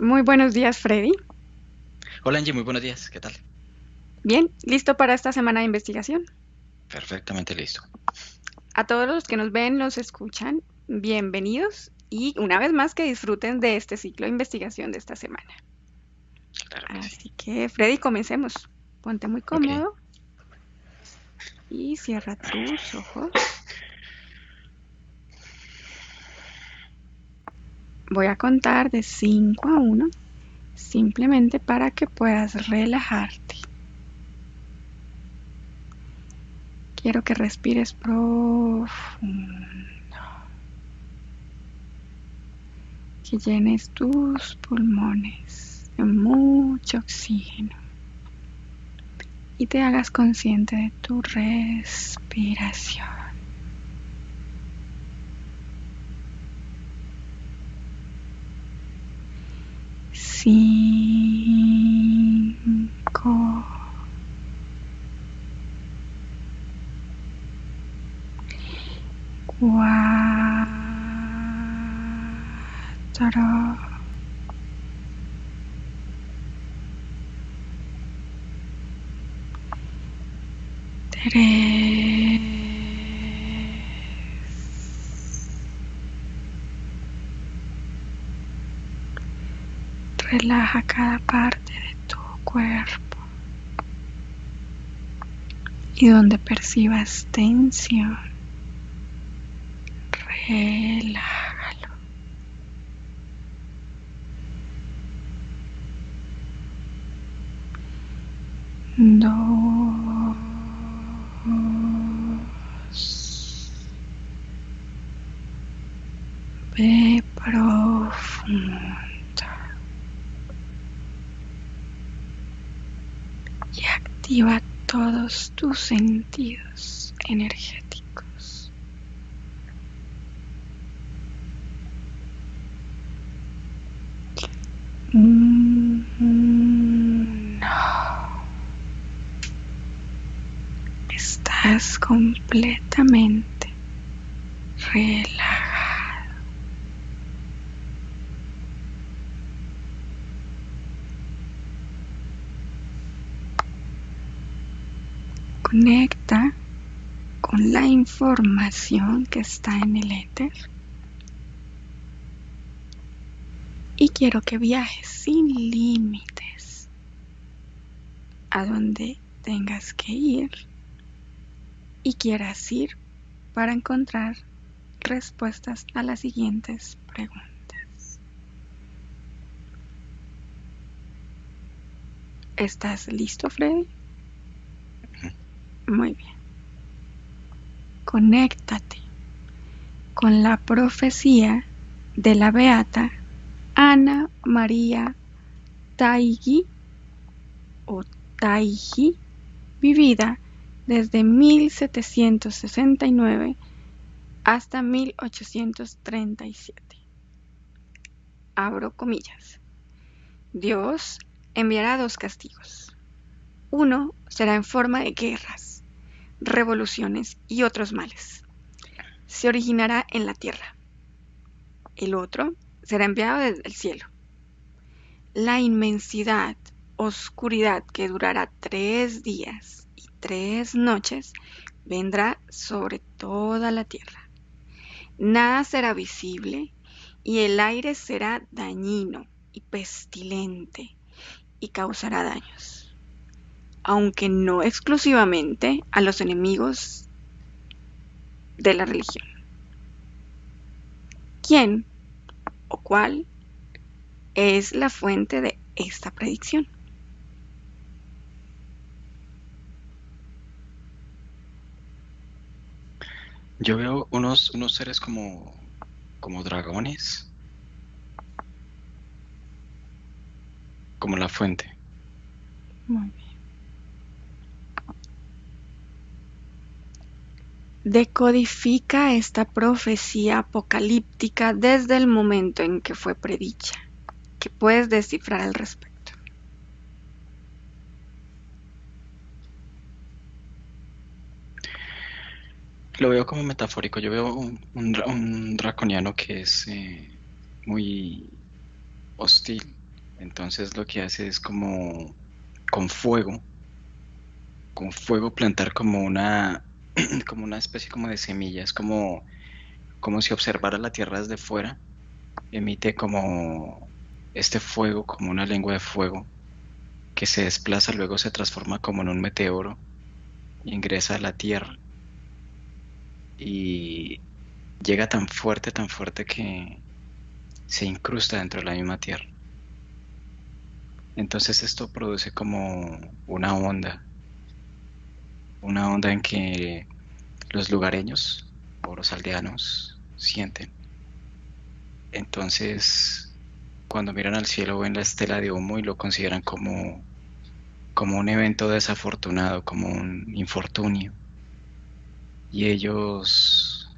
Muy buenos días, Freddy. Hola Angie, muy buenos días, ¿qué tal? Bien, ¿listo para esta semana de investigación? Perfectamente listo. A todos los que nos ven, nos escuchan, bienvenidos y una vez más que disfruten de este ciclo de investigación de esta semana. Claro que sí. Así que, Freddy, comencemos. Ponte muy Ok, cómodo y cierra tus ojos. Voy a contar de 5 a 1, simplemente para que puedas relajarte. Quiero que respires profundo, que llenes tus pulmones de mucho oxígeno y te hagas consciente de tu respiración. 5, 4, 3. Relaja cada parte de tu cuerpo y donde percibas tensión, relájalo. 2. Ve profundo y activa todos tus sentidos energéticos. No, estás completamente relajado. Conecta con la información que está en el éter y quiero que viajes sin límites a donde tengas que ir y quieras ir para encontrar respuestas a las siguientes preguntas. ¿Estás listo, Freddy? ujú. Muy bien. Conéctate con la profecía de la beata Ana María Taigi o Taigi, vivida desde 1769 hasta 1837. Abro comillas. Dios enviará dos castigos. Uno será en forma de guerras, revoluciones y otros males. Se originará en la tierra. El otro será enviado desde el cielo. La inmensidad, oscuridad que durará 3 días y 3 noches vendrá sobre toda la tierra. Nada será visible y el aire será dañino y pestilente y causará daños, aunque no exclusivamente a los enemigos de la religión. ¿Quién o cuál es la fuente de esta predicción? Yo veo unos seres como dragones, como la fuente. Muy bien. Decodifica esta profecía apocalíptica desde el momento en que fue predicha. ¿Qué puedes descifrar al respecto? Lo veo como metafórico, yo veo un draconiano que es muy hostil Entonces lo que hace es como con fuego, con fuego plantar como una, como una especie como de semillas, como si observara la Tierra desde fuera, emite como este fuego, como una lengua de fuego, que se desplaza, luego se transforma como en un meteoro, ingresa a la Tierra y llega tan fuerte que se incrusta dentro de la misma Tierra. Entonces esto produce como una onda en que los lugareños o los aldeanos sienten. Entonces, cuando miran al cielo ven la estela de humo y lo consideran como un evento desafortunado, como un infortunio. Y ellos,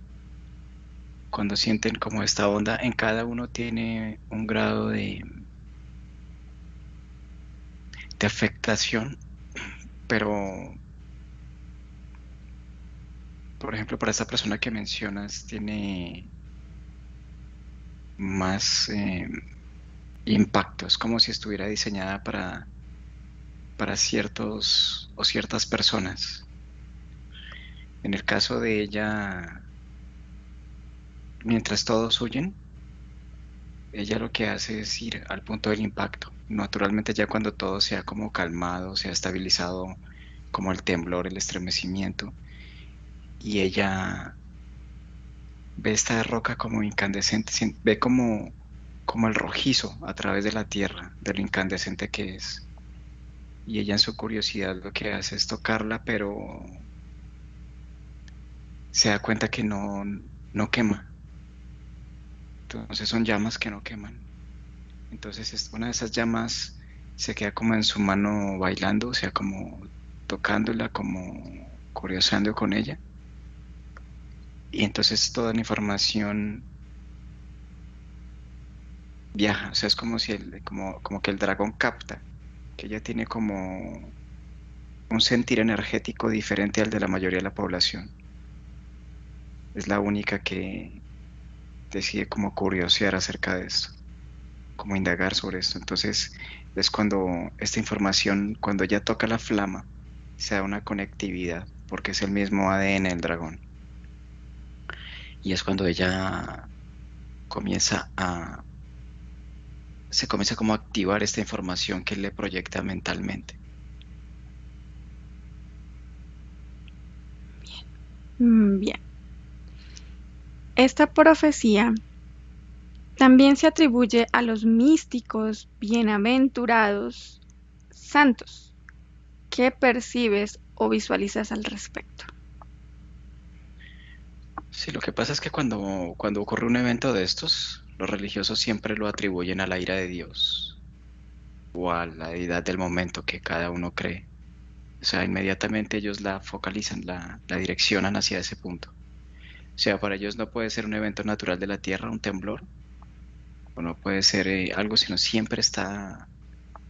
cuando sienten como esta onda, en cada uno tiene un grado de afectación, pero, por ejemplo, para esta persona que mencionas, tiene más impacto. Es como si estuviera diseñada para ciertos o ciertas personas. En el caso de ella, mientras todos huyen, ella lo que hace es ir al punto del impacto. Naturalmente ya cuando todo se ha como calmado, se ha estabilizado, como el temblor, el estremecimiento, y ella ve esta roca como incandescente, ve como el rojizo a través de la tierra, de lo incandescente que es. Y ella en su curiosidad lo que hace es tocarla, pero se da cuenta que no quema. Entonces son llamas que no queman. Entonces una de esas llamas se queda como en su mano bailando, o sea, como tocándola, como curioseando con ella. Y entonces toda la información viaja, o sea, es como si como que el dragón capta, que ella tiene como un sentir energético diferente al de la mayoría de la población. Es la única que decide como curiosear acerca de esto, como indagar sobre esto. Entonces es cuando esta información, cuando ella toca la flama, se da una conectividad, porque es el mismo ADN del dragón. Y es cuando ella comienza se comienza como a activar esta información que le proyecta mentalmente. Bien. Esta profecía también se atribuye a los místicos bienaventurados santos. ¿Qué percibes o visualizas al respecto? Sí, lo que pasa es que cuando ocurre un evento de estos, los religiosos siempre lo atribuyen a la ira de Dios o a la deidad del momento que cada uno cree. O sea, inmediatamente ellos la focalizan, la direccionan hacia ese punto. O sea, para ellos no puede ser un evento natural de la Tierra, un temblor, o no puede ser algo, sino siempre está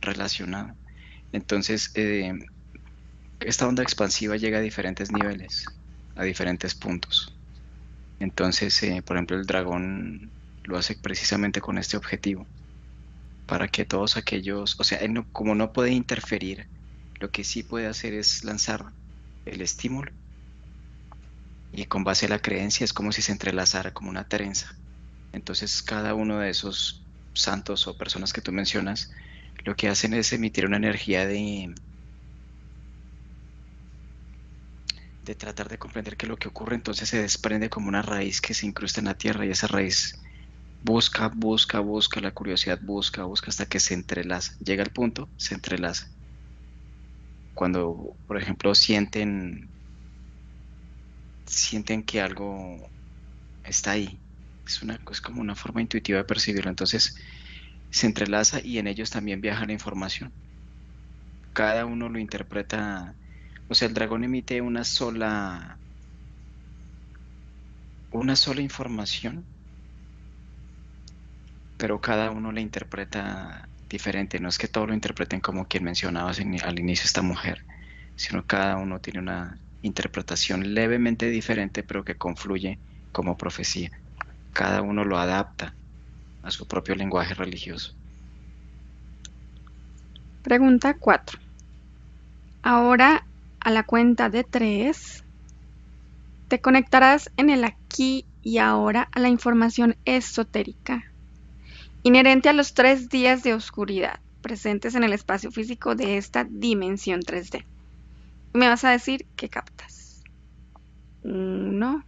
relacionado. Entonces, esta onda expansiva llega a diferentes niveles, a diferentes puntos. Entonces, por ejemplo, el dragón lo hace precisamente con este objetivo, para que todos aquellos, o sea, él como no puede interferir, lo que sí puede hacer es lanzar el estímulo y con base a la creencia es como si se entrelazara como una trenza. Entonces, cada uno de esos santos o personas que tú mencionas, lo que hacen es emitir una energía de tratar de comprender que lo que ocurre entonces se desprende como una raíz que se incrusta en la tierra y esa raíz busca, la curiosidad busca hasta que se entrelaza. Llega al punto, se entrelaza. Cuando, por ejemplo, sienten que algo está ahí. Es como una forma intuitiva de percibirlo. Entonces se entrelaza y en ellos también viaja la información. Cada uno lo interpreta, o sea, el dragón emite una sola información, pero cada uno la interpreta diferente. No es que todos lo interpreten como quien mencionabas al inicio esta mujer, sino cada uno tiene una interpretación levemente diferente, pero que confluye como profecía. Cada uno lo adapta a su propio lenguaje religioso. Pregunta 4. Ahora, a la cuenta de 3, te conectarás en el aquí y ahora a la información esotérica, inherente a los 3 días de oscuridad presentes en el espacio físico de esta dimensión 3D. Me vas a decir qué captas. 1,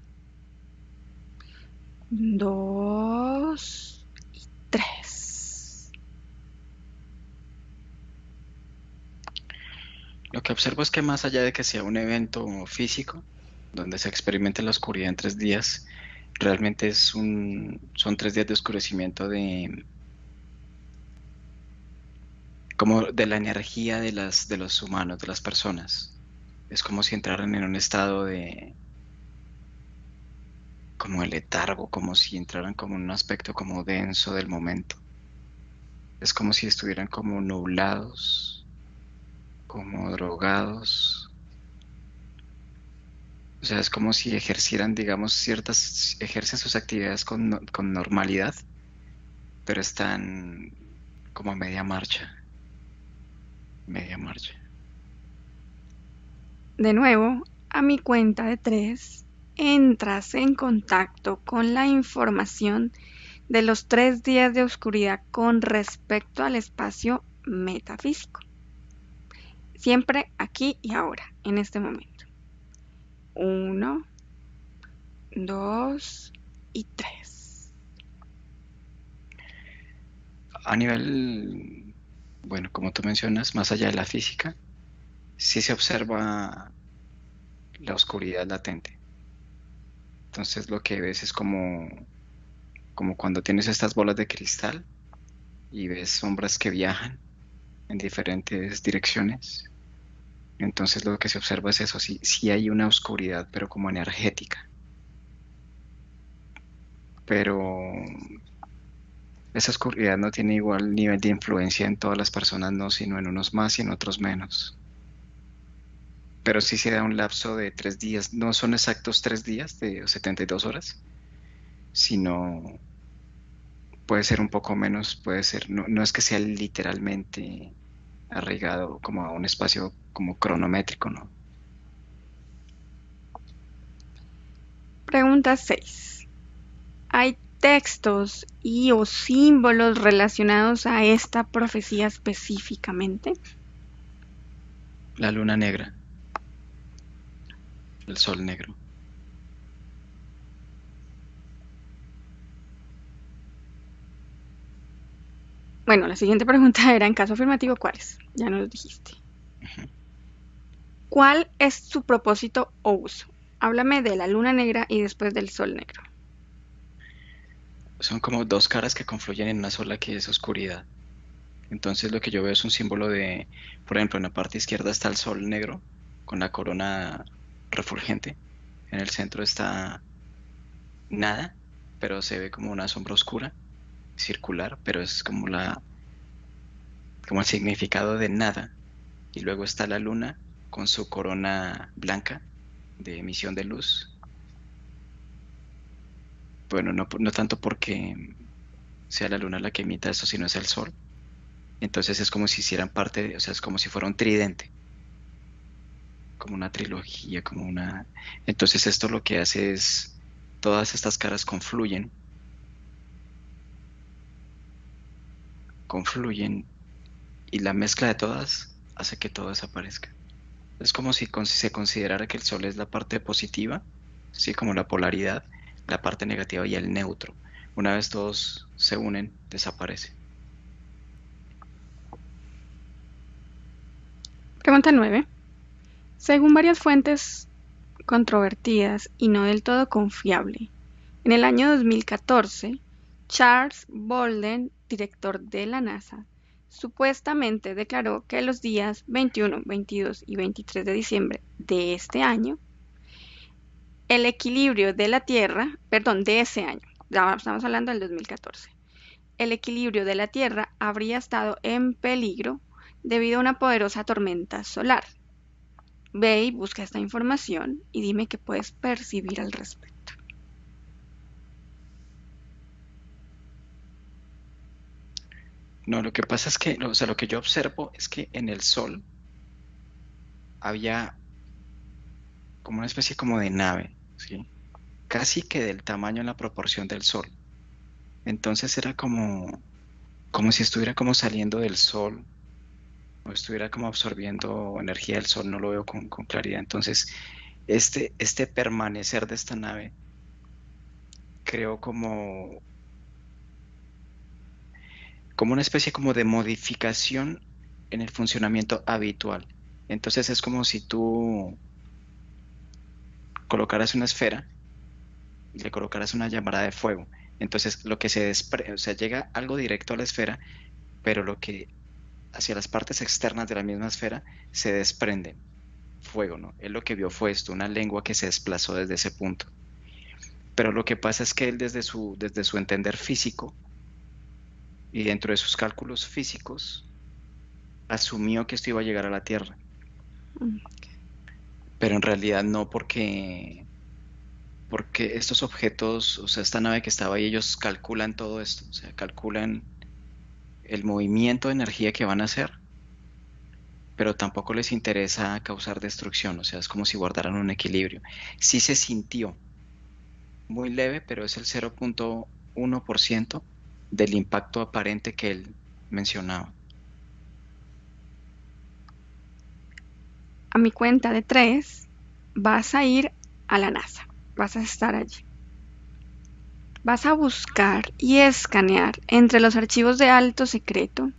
2 y 3. Lo que observo es que más allá de que sea un evento físico, donde se experimente la oscuridad en 3 días, realmente son 3 días de oscurecimiento como de la energía de los humanos, de las personas. Es como si entraran en un estado como de letargo, como si entraran como en un aspecto como denso del momento. Es como si estuvieran como nublados, como drogados. O sea, es como si ejercieran, digamos, ejercen sus actividades con normalidad, pero están como a media marcha, media marcha. De nuevo, a mi cuenta de 3, entras en contacto con la información de los 3 días de oscuridad con respecto al espacio metafísico. Siempre aquí y ahora, en este momento. 1, 2 y 3. A nivel, bueno, como tú mencionas, más allá de la física, sí se observa la oscuridad latente. Entonces lo que ves es como cuando tienes estas bolas de cristal y ves sombras que viajan en diferentes direcciones. Entonces lo que se observa es eso, sí, sí hay una oscuridad, pero como energética. Pero esa oscuridad no tiene igual nivel de influencia en todas las personas, no, sino en unos más y en otros menos. Pero sí se da un lapso de 3 días, no son exactos 3 días de 72 horas, sino puede ser un poco menos, puede ser, no, no es que sea literalmente arraigado como a un espacio como cronométrico, ¿no? Pregunta 6. ¿Hay textos y o símbolos relacionados a esta profecía específicamente? La luna negra, el sol negro. Bueno, la siguiente pregunta era en caso afirmativo, ¿cuáles? Ya nos dijiste. Ujú. ¿Cuál es su propósito o uso? Háblame de la luna negra y después del sol negro. Son como dos caras que confluyen en una sola que es oscuridad. Entonces lo que yo veo es un símbolo de, por ejemplo, en la parte izquierda está el sol negro con la corona refulgente. En el centro está nada, pero se ve como una sombra oscura, circular, pero es como el significado de nada. Y luego está la luna con su corona blanca de emisión de luz. Bueno, no, no tanto porque sea la luna la que emita eso, sino es el sol. Entonces es como si hicieran parte, o sea, es como si fuera un tridente, como una trilogía, como una... Entonces esto lo que hace es, todas estas caras confluyen y la mezcla de todas hace que todo desaparezca. Es como si se considerara que el sol es la parte positiva, sí, como la polaridad, la parte negativa y el neutro. Una vez todos se unen, desaparece. Pregunta 9. Según varias fuentes controvertidas y no del todo confiable, en el año 2014, Charles Bolden, director de la NASA, supuestamente declaró que los días 21, 22 y 23 de diciembre de este año, el equilibrio de la Tierra, perdón, de ese año, ya estamos hablando del 2014, el equilibrio de la Tierra habría estado en peligro debido a una poderosa tormenta solar. Ve y busca esta información y dime qué puedes percibir al respecto. No, lo que pasa es que, o sea, lo que yo observo es que en el Sol había como una especie como de nave, ¿sí? Casi que del tamaño en la proporción del Sol. Entonces era como si estuviera como saliendo del Sol o estuviera como absorbiendo energía del Sol, no lo veo con claridad. Entonces, este permanecer de esta nave creo como una especie como de modificación en el funcionamiento habitual. Entonces es como si tú colocaras una esfera y le colocaras una llamada de fuego. Entonces lo que se desprende, o sea, llega algo directo a la esfera, pero lo que hacia las partes externas de la misma esfera se desprende fuego, ¿no? Él lo que vio fue esto, una lengua que se desplazó desde ese punto. Pero lo que pasa es que él desde su entender físico y dentro de sus cálculos físicos, asumió que esto iba a llegar a la Tierra, Mm. pero en realidad no porque estos objetos, o sea, esta nave que estaba ahí, ellos calculan todo esto, o sea, calculan el movimiento de energía que van a hacer, pero tampoco les interesa causar destrucción, o sea, es como si guardaran un equilibrio. Sí se sintió muy leve, pero es el 0,1% del impacto aparente que él mencionaba. A mi cuenta de 3, vas a ir a la NASA. Vas a estar allí. Vas a buscar y escanear entre los archivos de alto secreto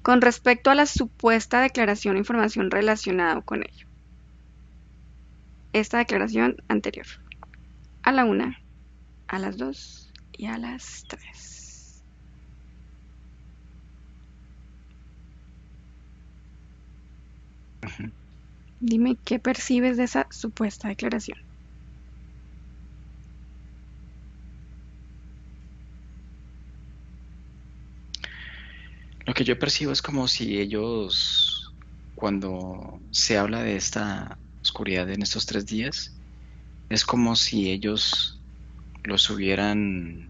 con respecto a la supuesta declaración o información relacionada con ello. Esta declaración anterior. A la 1, a las 2 y a las 3. Ujú. Dime qué percibes de esa supuesta declaración. Lo que yo percibo es como si ellos, cuando se habla de esta oscuridad en estos 3 días, es como si ellos los hubieran,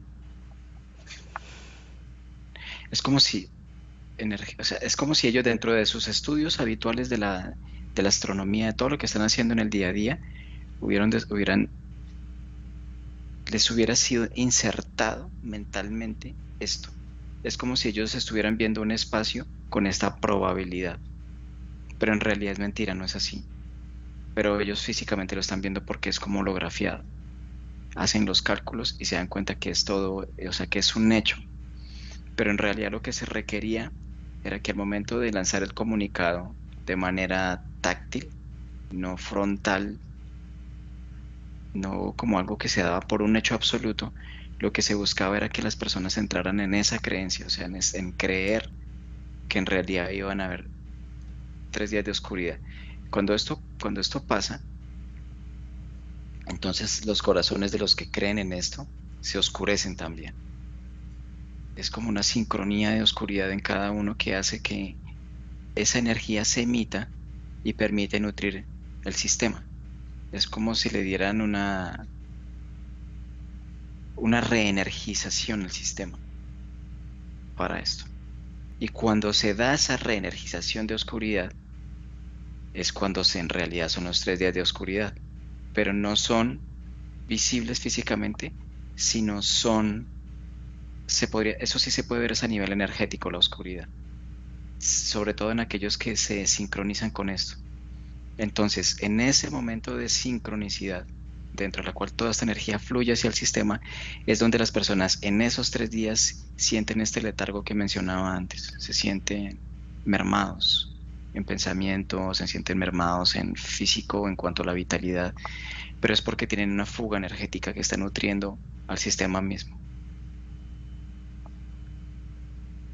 es como si, o sea, es como si ellos dentro de sus estudios habituales de la astronomía, de todo lo que están haciendo en el día a día, les hubiera sido insertado mentalmente esto. Es como si ellos estuvieran viendo un espacio con esta probabilidad, pero en realidad es mentira, no es así. Pero ellos físicamente lo están viendo porque es como holografiado. Hacen los cálculos y se dan cuenta que es todo, o sea, que es un hecho. Pero en realidad lo que se requería era que al momento de lanzar el comunicado de manera táctil, no frontal, no como algo que se daba por un hecho absoluto, lo que se buscaba era que las personas entraran en esa creencia, o sea, en creer que en realidad iban a haber 3 días de oscuridad. Cuando esto pasa, entonces los corazones de los que creen en esto se oscurecen también. Es como una sincronía de oscuridad en cada uno que hace que esa energía se emita y permite nutrir el sistema. Es como si le dieran una reenergización al sistema para esto. Y cuando se da esa reenergización de oscuridad, es cuando en realidad son los 3 días de oscuridad, pero no son visibles físicamente, sino eso sí se puede ver es a nivel energético, la oscuridad, sobre todo en aquellos que se sincronizan con esto. Entonces, en ese momento de sincronicidad, dentro de la cual toda esta energía fluye hacia el sistema, es donde las personas en esos 3 días sienten este letargo que mencionaba antes, se sienten mermados en pensamiento, se sienten mermados en físico en cuanto a la vitalidad, pero es porque tienen una fuga energética que está nutriendo al sistema mismo.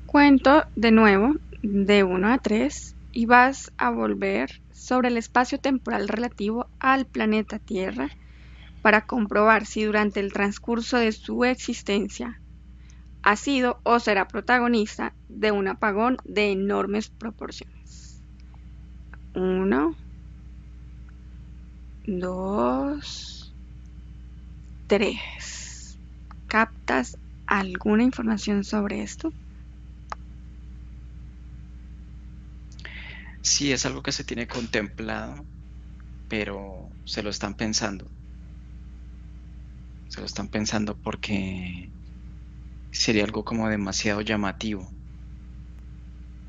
Cuento de nuevo de 1 a 3 y vas a volver sobre el espacio temporal relativo al planeta Tierra para comprobar si durante el transcurso de su existencia ha sido o será protagonista de un apagón de enormes proporciones. 1, 2, 3. ¿Captas alguna información sobre esto? sí es algo que se tiene contemplado, pero se lo están pensando. Se lo están pensando porque sería algo como demasiado llamativo.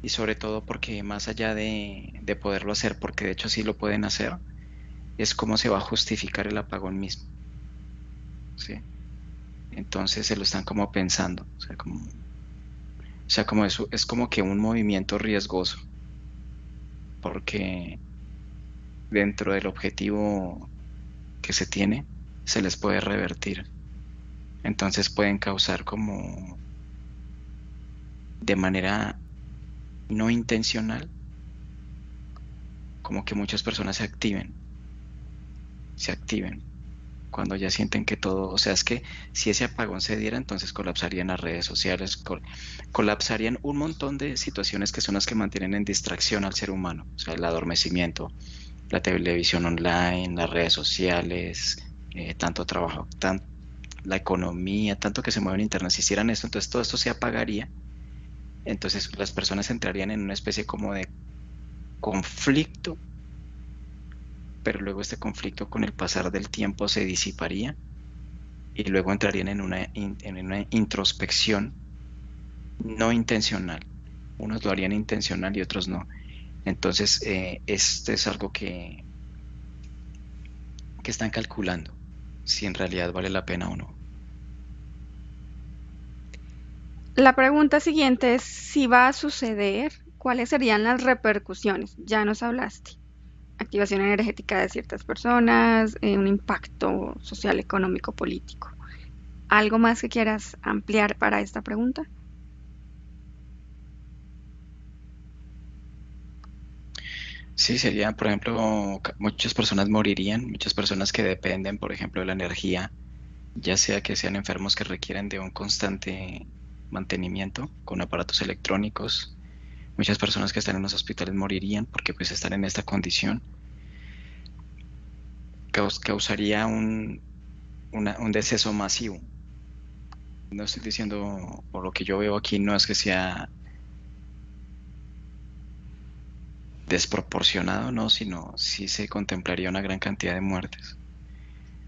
Y sobre todo porque más allá de poderlo hacer, porque de hecho sí lo pueden hacer, es cómo se va a justificar el apagón mismo, ¿sí? Entonces se lo están como pensando, o sea, como eso, es como que un movimiento riesgoso, porque dentro del objetivo que se tiene, se les puede revertir. Entonces pueden causar como de manera no intencional, como que muchas personas se activen cuando ya sienten que todo, o sea, es que si ese apagón se diera, entonces colapsarían las redes sociales, colapsarían un montón de situaciones que son las que mantienen en distracción al ser humano, o sea, el adormecimiento, la televisión online, las redes sociales, tanto trabajo, la economía, tanto que se mueve en internet. Si hicieran esto, entonces todo esto se apagaría, entonces las personas entrarían en una especie como de conflicto, pero luego este conflicto con el pasar del tiempo se disiparía y luego entrarían en una introspección no intencional. Unos lo harían intencional y otros no. Entonces, este es algo que están calculando, si en realidad vale la pena o no. La pregunta siguiente es si va a suceder, ¿cuáles serían las repercusiones? Ya nos hablaste. Activación energética de ciertas personas, un impacto social, económico, político. ¿Algo más que quieras ampliar para esta pregunta? Sí, sería, por ejemplo, muchas personas morirían, muchas personas que dependen, por ejemplo, de la energía, ya sea que sean enfermos que requieren de un constante mantenimiento con aparatos electrónicos. Muchas personas que están en los hospitales morirían porque pues están en esta condición. Causaría un deceso masivo. No estoy diciendo, por lo que yo veo aquí, no es que sea desproporcionado, no, sino sí se contemplaría una gran cantidad de muertes.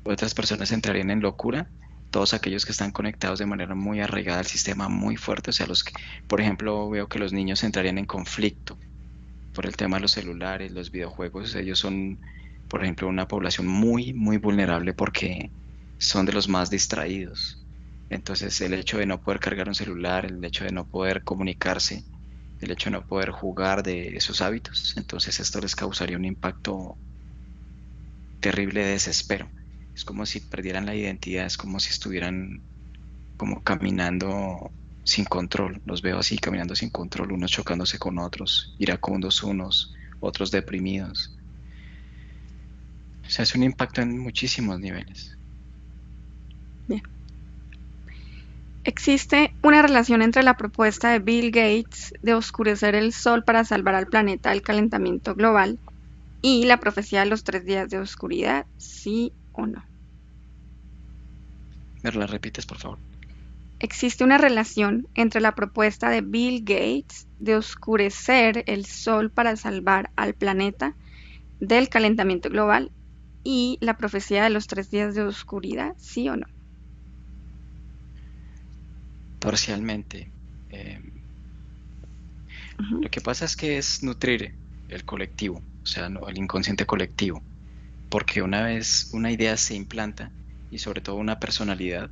Otras personas entrarían en locura, todos aquellos que están conectados de manera muy arraigada al sistema, muy fuerte, o sea, los que, por ejemplo, veo que los niños entrarían en conflicto por el tema de los celulares, los videojuegos, ellos son, por ejemplo, una población muy, muy vulnerable porque son de los más distraídos. Entonces, el hecho de no poder cargar un celular, el hecho de no poder comunicarse, el hecho de no poder jugar de esos hábitos, entonces esto les causaría un impacto terrible de desespero. Es como si perdieran la identidad, es como si estuvieran como caminando sin control. Los veo así, caminando sin control, unos chocándose con otros, iracundos unos, otros deprimidos. O sea, es un impacto en muchísimos niveles. Bien. ¿Existe una relación entre la propuesta de Bill Gates de oscurecer el sol para salvar al planeta del calentamiento global y la profecía de los 3 días de oscuridad? ¿Sí o no? ¿Me la repites, por favor? Existe una relación entre la propuesta de Bill Gates de oscurecer el sol para salvar al planeta del calentamiento global y la profecía de los 3 días de oscuridad, ¿sí o no? Parcialmente. Eh, Ujú. lo que pasa es que es nutrir el colectivo, o sea, el inconsciente colectivo, porque una vez una idea se implanta y sobre todo una personalidad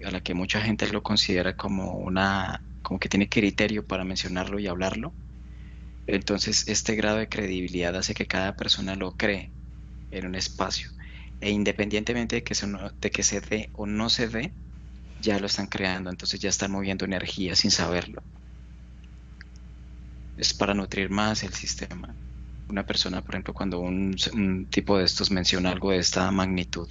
a la que mucha gente lo considera como que tiene criterio para mencionarlo y hablarlo, entonces este grado de credibilidad hace que cada persona lo cree en un espacio. E independientemente de que se dé o no se dé, ya lo están creando, entonces ya están moviendo energía sin saberlo. Es para nutrir más el sistema. Una persona, por ejemplo, cuando un tipo de estos menciona algo de esta magnitud,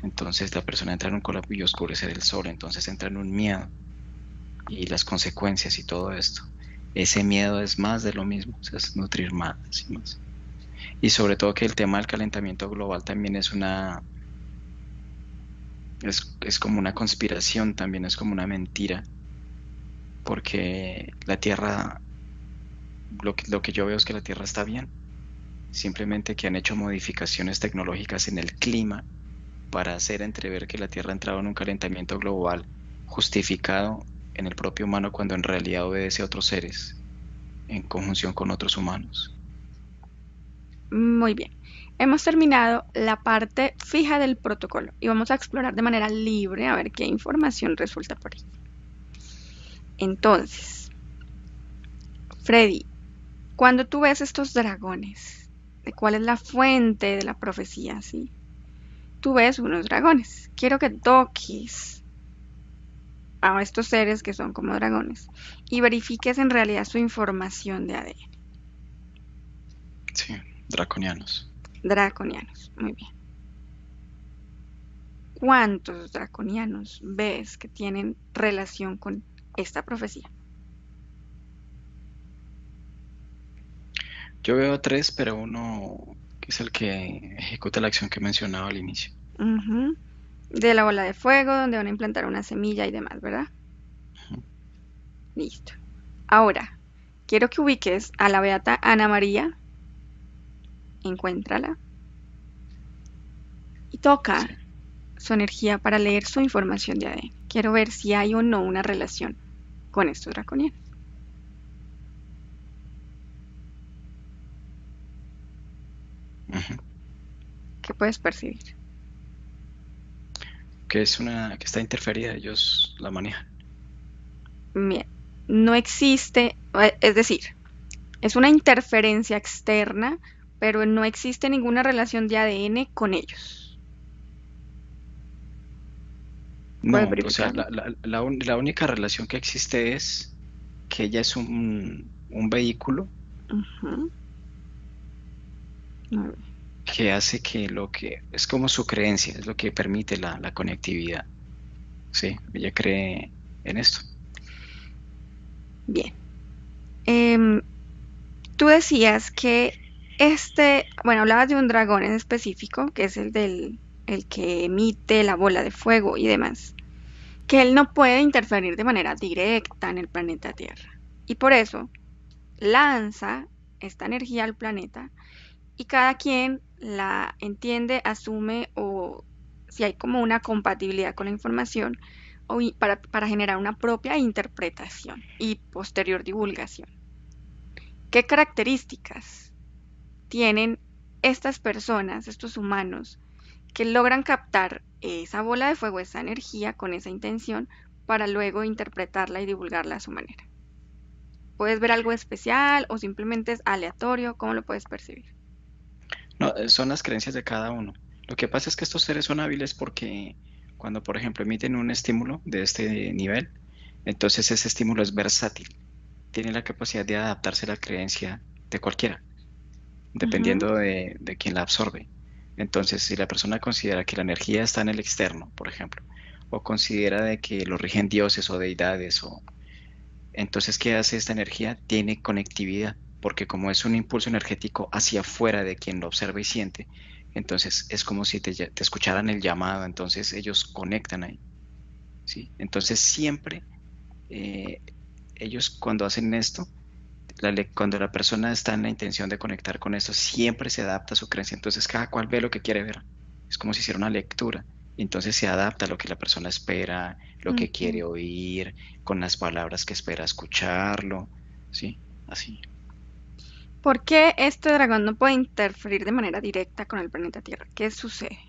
entonces la persona entra en un colapso y oscurece el sol, entonces entra en un miedo y las consecuencias y todo esto. Ese miedo es más de lo mismo, o sea, es nutrir más y más. Y sobre todo que el tema del calentamiento global también es como una conspiración, también es como una mentira, porque la Tierra Lo que yo veo es que la Tierra está bien, simplemente que han hecho modificaciones tecnológicas en el clima para hacer entrever que la Tierra ha entrado en un calentamiento global justificado en el propio humano cuando en realidad obedece a otros seres en conjunción con otros humanos. Muy bien. Hemos terminado la parte fija del protocolo y vamos a explorar de manera libre a ver qué información resulta por ahí. Entonces, Freddy, cuando tú ves estos dragones, ¿de cuál es la fuente de la profecía? ¿Sí? Tú ves unos dragones. Quiero que toques a estos seres que son como dragones y verifiques en realidad su información de ADN. Sí, draconianos. Draconianos. Muy bien. ¿Cuántos draconianos ves que tienen relación con esta profecía? Yo veo tres, pero uno que es el que ejecuta la acción que mencionaba al inicio. Ujú. De la bola de fuego, donde van a implantar una semilla y demás, ¿verdad? Ujú. Listo. Ahora, quiero que ubiques a la beata Ana María, encuéntrala y Sí. toca su energía para leer su información de ADN. Quiero ver si hay o no una relación con estos draconianos. Ujú. ¿Qué puedes percibir? Que está interferida, ellos la manejan. Bien, no existe, es decir, es una interferencia externa, pero no existe ninguna relación de ADN con ellos. ¿Puedes No, o sea, verificarlo? la única relación que existe es que ella es un vehículo Ujú. Muy bien. que hace que lo que es como su creencia, es lo que permite la conectividad. Sí, ella cree en esto. Bien. Em, Tú decías que bueno, hablabas de un dragón en específico, que es el que emite la bola de fuego y demás, que él no puede interferir de manera directa en el planeta Tierra. Y por eso lanza esta energía al planeta y cada quien la entiende, asume o si hay como una compatibilidad con la información para generar una propia interpretación y posterior divulgación. ¿Qué características tienen estas personas, estos humanos, que logran captar esa bola de fuego, esa energía con esa intención para luego interpretarla y divulgarla a su manera? ¿Puedes ver algo especial o simplemente es aleatorio? ¿Cómo lo puedes percibir? No, son las creencias de cada uno. Lo que pasa es que estos seres son hábiles porque cuando, por ejemplo, emiten un estímulo de este nivel, entonces ese estímulo es versátil. Tiene la capacidad de adaptarse a la creencia de cualquiera, Ujú. dependiendo de quién la absorbe. Entonces, si la persona considera que la energía está en el externo, por ejemplo, o considera de que lo rigen dioses o deidades, entonces, ¿qué hace esta energía? Tiene conectividad, porque como es un impulso energético hacia afuera de quien lo observa y siente, entonces es como si te escucharan el llamado, entonces ellos conectan ahí, ¿sí? Entonces siempre eh, ellos cuando hacen esto, cuando la persona está en la intención de conectar con esto, siempre se adapta a su creencia. Entonces cada cual ve lo que quiere ver. Es como si hiciera una lectura. Y entonces se adapta a lo que la persona espera, lo que Ujú. quiere oír, con las palabras que espera escucharlo. ¿Sí? Así. ¿Por qué este dragón no puede interferir de manera directa con el planeta Tierra? ¿Qué sucede?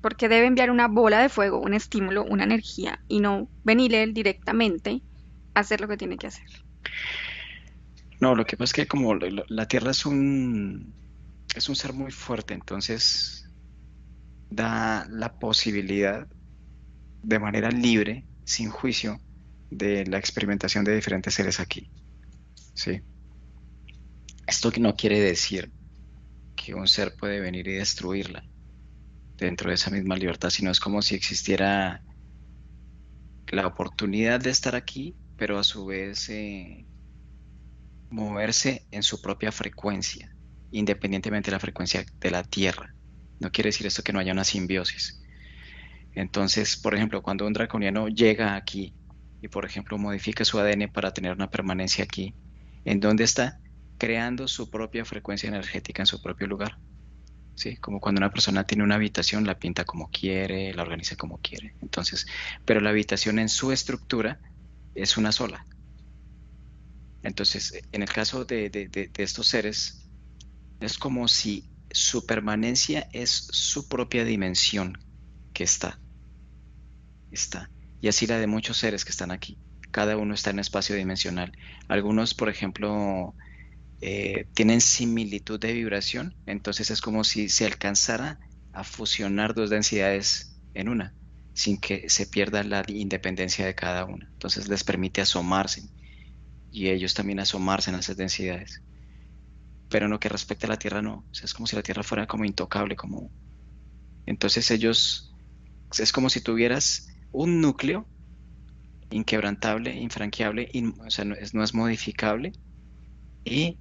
¿Por qué debe enviar una bola de fuego, un estímulo, una energía y no venir él directamente a hacer lo que tiene que hacer? No, lo que pasa es que como la Tierra es un ser muy fuerte, entonces da la posibilidad de manera libre, sin juicio, de la experimentación de diferentes seres aquí. ¿Sí? Esto que no quiere decir que un ser puede venir y destruirla dentro de esa misma libertad, sino es como si existiera la oportunidad de estar aquí, pero a su vez moverse en su propia frecuencia, independientemente de la frecuencia de la Tierra. No quiere decir esto que no haya una simbiosis. Entonces, por ejemplo, cuando un draconiano llega aquí, y, por ejemplo, modifica su ADN para tener una permanencia aquí, ¿en dónde está? Creando su propia frecuencia energética en su propio lugar. ¿Sí? Como cuando una persona tiene una habitación, la pinta como quiere, la organiza como quiere. Entonces, pero la habitación en su estructura es una sola. Entonces, en el caso de estos seres, es como si su permanencia es su propia dimensión que está. Y así la de muchos seres que están aquí. Cada uno está en espacio dimensional. Algunos, por ejemplo, tienen similitud de vibración, entonces es como si se alcanzara a fusionar dos densidades en una, sin que se pierda la independencia de cada una. Entonces les permite asomarse y ellos también asomarse en esas densidades. Pero en lo que respecta a la Tierra, no. O sea, es como si la Tierra fuera como intocable, como... Entonces ellos, es como si tuvieras un núcleo inquebrantable, infranqueable, o sea, no es modificable, y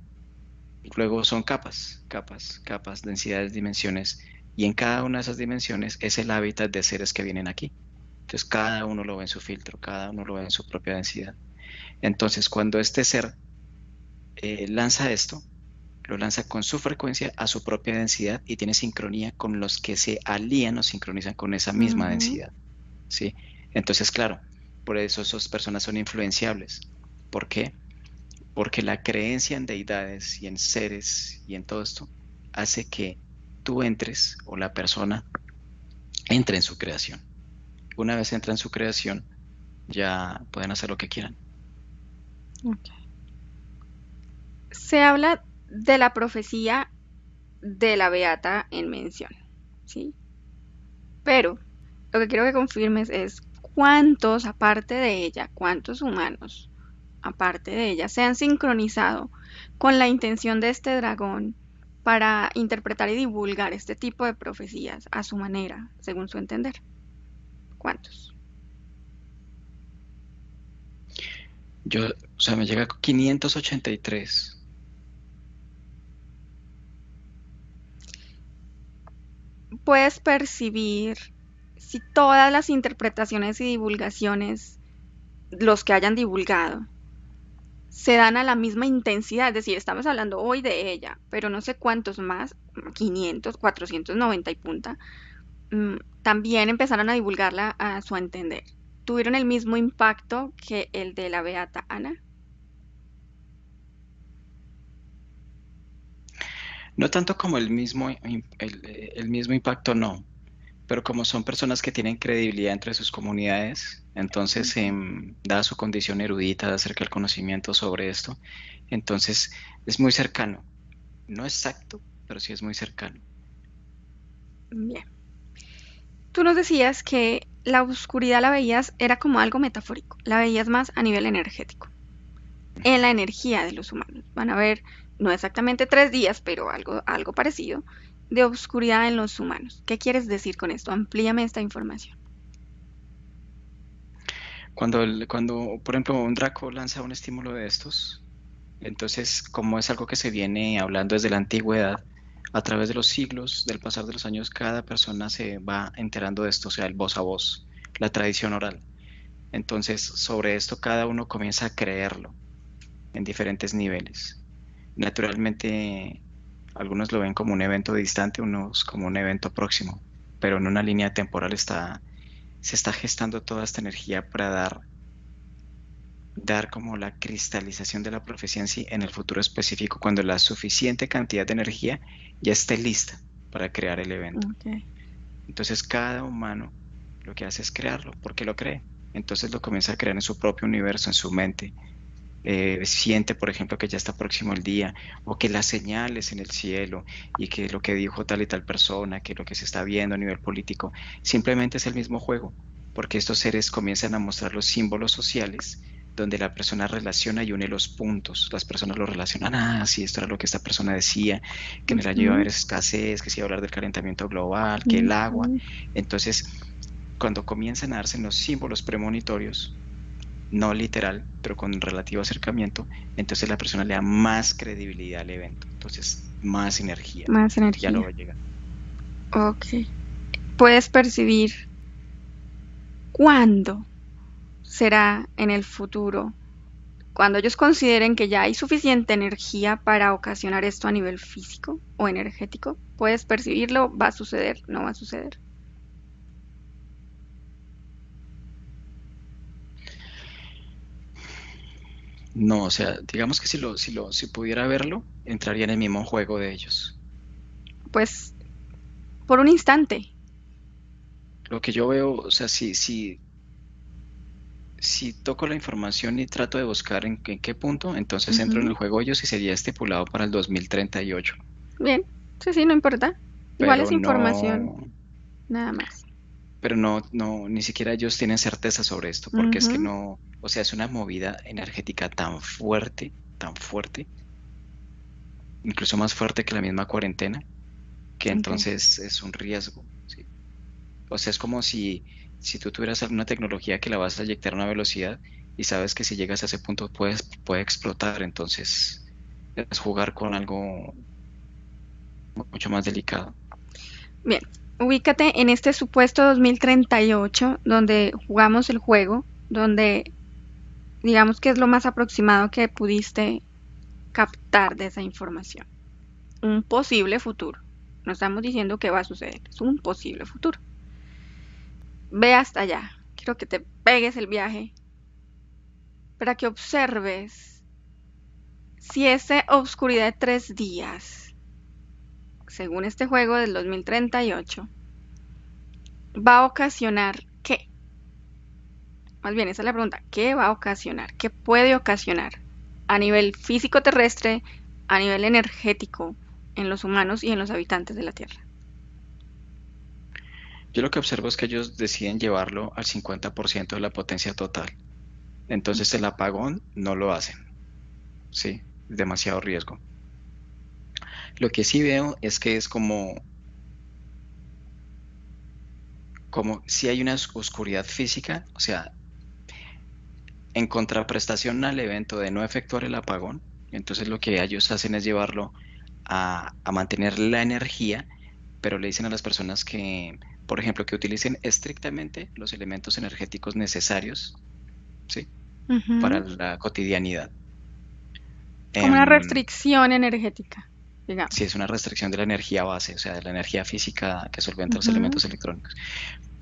luego son capas, capas, capas, densidades, dimensiones, y en cada una de esas dimensiones es el hábitat de seres que vienen aquí. Entonces cada uno lo ve en su filtro, cada uno lo ve en su propia densidad. Entonces cuando este ser lanza esto, lo lanza con su frecuencia a su propia densidad y tiene sincronía con los que se alían o sincronizan con esa misma Ujú. densidad, ¿sí? Entonces, claro, por eso esas personas son influenciables. ¿Por qué? Porque la creencia en deidades y en seres y en todo esto hace que tú entres o la persona entre en su creación. Una vez entra en su creación, ya pueden hacer lo que quieran. Ok. Se habla de la profecía de la Beata en mención, ¿sí? Pero lo que quiero que confirmes es cuántos, aparte de ella, cuántos humanos, aparte de ella, se han sincronizado con la intención de este dragón para interpretar y divulgar este tipo de profecías a su manera, según su entender. ¿Cuántos? O sea, me llega 583. Puedes percibir si todas las interpretaciones y divulgaciones, los que hayan divulgado, se dan a la misma intensidad, es decir, estamos hablando hoy de ella, pero no sé cuántos más, 500, 490 y punta, también empezaron a divulgarla a su entender. ¿Tuvieron el mismo impacto que el de la Beata Ana? No tanto como el mismo impacto, no, pero como son personas que tienen credibilidad entre sus comunidades, entonces, dada su condición erudita acerca del conocimiento sobre esto, entonces es muy cercano. No exacto, pero sí es muy cercano. Bien. Tú nos decías que la oscuridad la veías era como algo metafórico, la veías más a nivel energético, en Ujú. la energía de los humanos. Van a ver, no exactamente 3 días, pero algo parecido, de oscuridad en los humanos. ¿Qué quieres decir con esto? Amplíame esta información. Cuando, por ejemplo, un Draco lanza un estímulo de estos, entonces, como es algo que se viene hablando desde la antigüedad, a través de los siglos, del pasar de los años, cada persona se va enterando de esto, o sea, el voz a voz, la tradición oral. Entonces, sobre esto cada uno comienza a creerlo en diferentes niveles. Naturalmente, algunos lo ven como un evento distante, unos como un evento próximo, pero en una línea temporal se está gestando toda esta energía para dar como la cristalización de la profecía en sí en el futuro específico, cuando la suficiente cantidad de energía ya esté lista para crear el evento. Okay. Entonces cada humano lo que hace es crearlo, porque lo cree. Entonces lo comienza a crear en su propio universo, en su mente. Siente, por ejemplo, que ya está próximo el día, o que las señales en el cielo, y que lo que dijo tal y tal persona, que lo que se está viendo a nivel político, simplemente es el mismo juego, porque estos seres comienzan a mostrar los símbolos sociales donde la persona relaciona y une los puntos. Las personas lo relacionan, ah, sí, esto era lo que esta persona decía, que en el año iba a haber Ujú, escasez, que se iba a hablar del calentamiento global, que el agua. ujú. Entonces, cuando comienzan a darse los símbolos premonitorios, no literal, pero con relativo acercamiento, entonces la persona le da más credibilidad al evento, entonces más energía, Más ya lo energía. va a llegar. Ok. Puedes percibir cuándo será en el futuro. Cuando ellos consideren que ya hay suficiente energía para ocasionar esto a nivel físico o energético, puedes percibirlo, va a suceder, no va a suceder. No, o sea, digamos que si pudiera verlo, entraría en el mismo juego de ellos. Pues por un instante. Lo que yo veo, o sea, si toco la información y trato de buscar en qué punto, entonces entro en Ujú. el juego ellos y sería estipulado para el 2038. Bien, sí, sí, no importa. Igual Pero es información, no, nada más. pero no, ni siquiera ellos tienen certeza sobre esto, porque es que Ujú. no, o sea, es una movida energética tan fuerte, incluso más fuerte que la misma cuarentena, que Ok. entonces es un riesgo, ¿sí? O sea, es como si tú tuvieras alguna tecnología que la vas a inyectar a una velocidad y sabes que si llegas a ese punto puede explotar, entonces es jugar con algo mucho más delicado. Bien, ubícate en este supuesto 2038 donde jugamos el juego, donde digamos que es lo más aproximado que pudiste captar de esa información. Un posible futuro. No estamos diciendo que va a suceder, es un posible futuro. Ve hasta allá. Quiero que te pegues el viaje para que observes si esa oscuridad de 3 días, según este juego del 2038, va a ocasionar qué. Más bien, esa es la pregunta. ¿Qué va a ocasionar? ¿Qué puede ocasionar a nivel físico terrestre, a nivel energético, en los humanos y en los habitantes de la Tierra? Yo lo que observo es que ellos deciden llevarlo al 50% de la potencia total. Entonces el apagón no lo hacen, ¿sí? Es demasiado riesgo. Lo que sí veo es que es como si hay una oscuridad física, o sea, en contraprestación al evento de no efectuar el apagón, entonces lo que ellos hacen es llevarlo a mantener la energía, pero le dicen a las personas que, por ejemplo, que utilicen estrictamente los elementos energéticos necesarios, ¿sí? Para Ujú. la cotidianidad. Como una Em, restricción energética, si es digamos. una restricción de la energía base, o sea, de la energía física que solventa los Ujú. elementos electrónicos.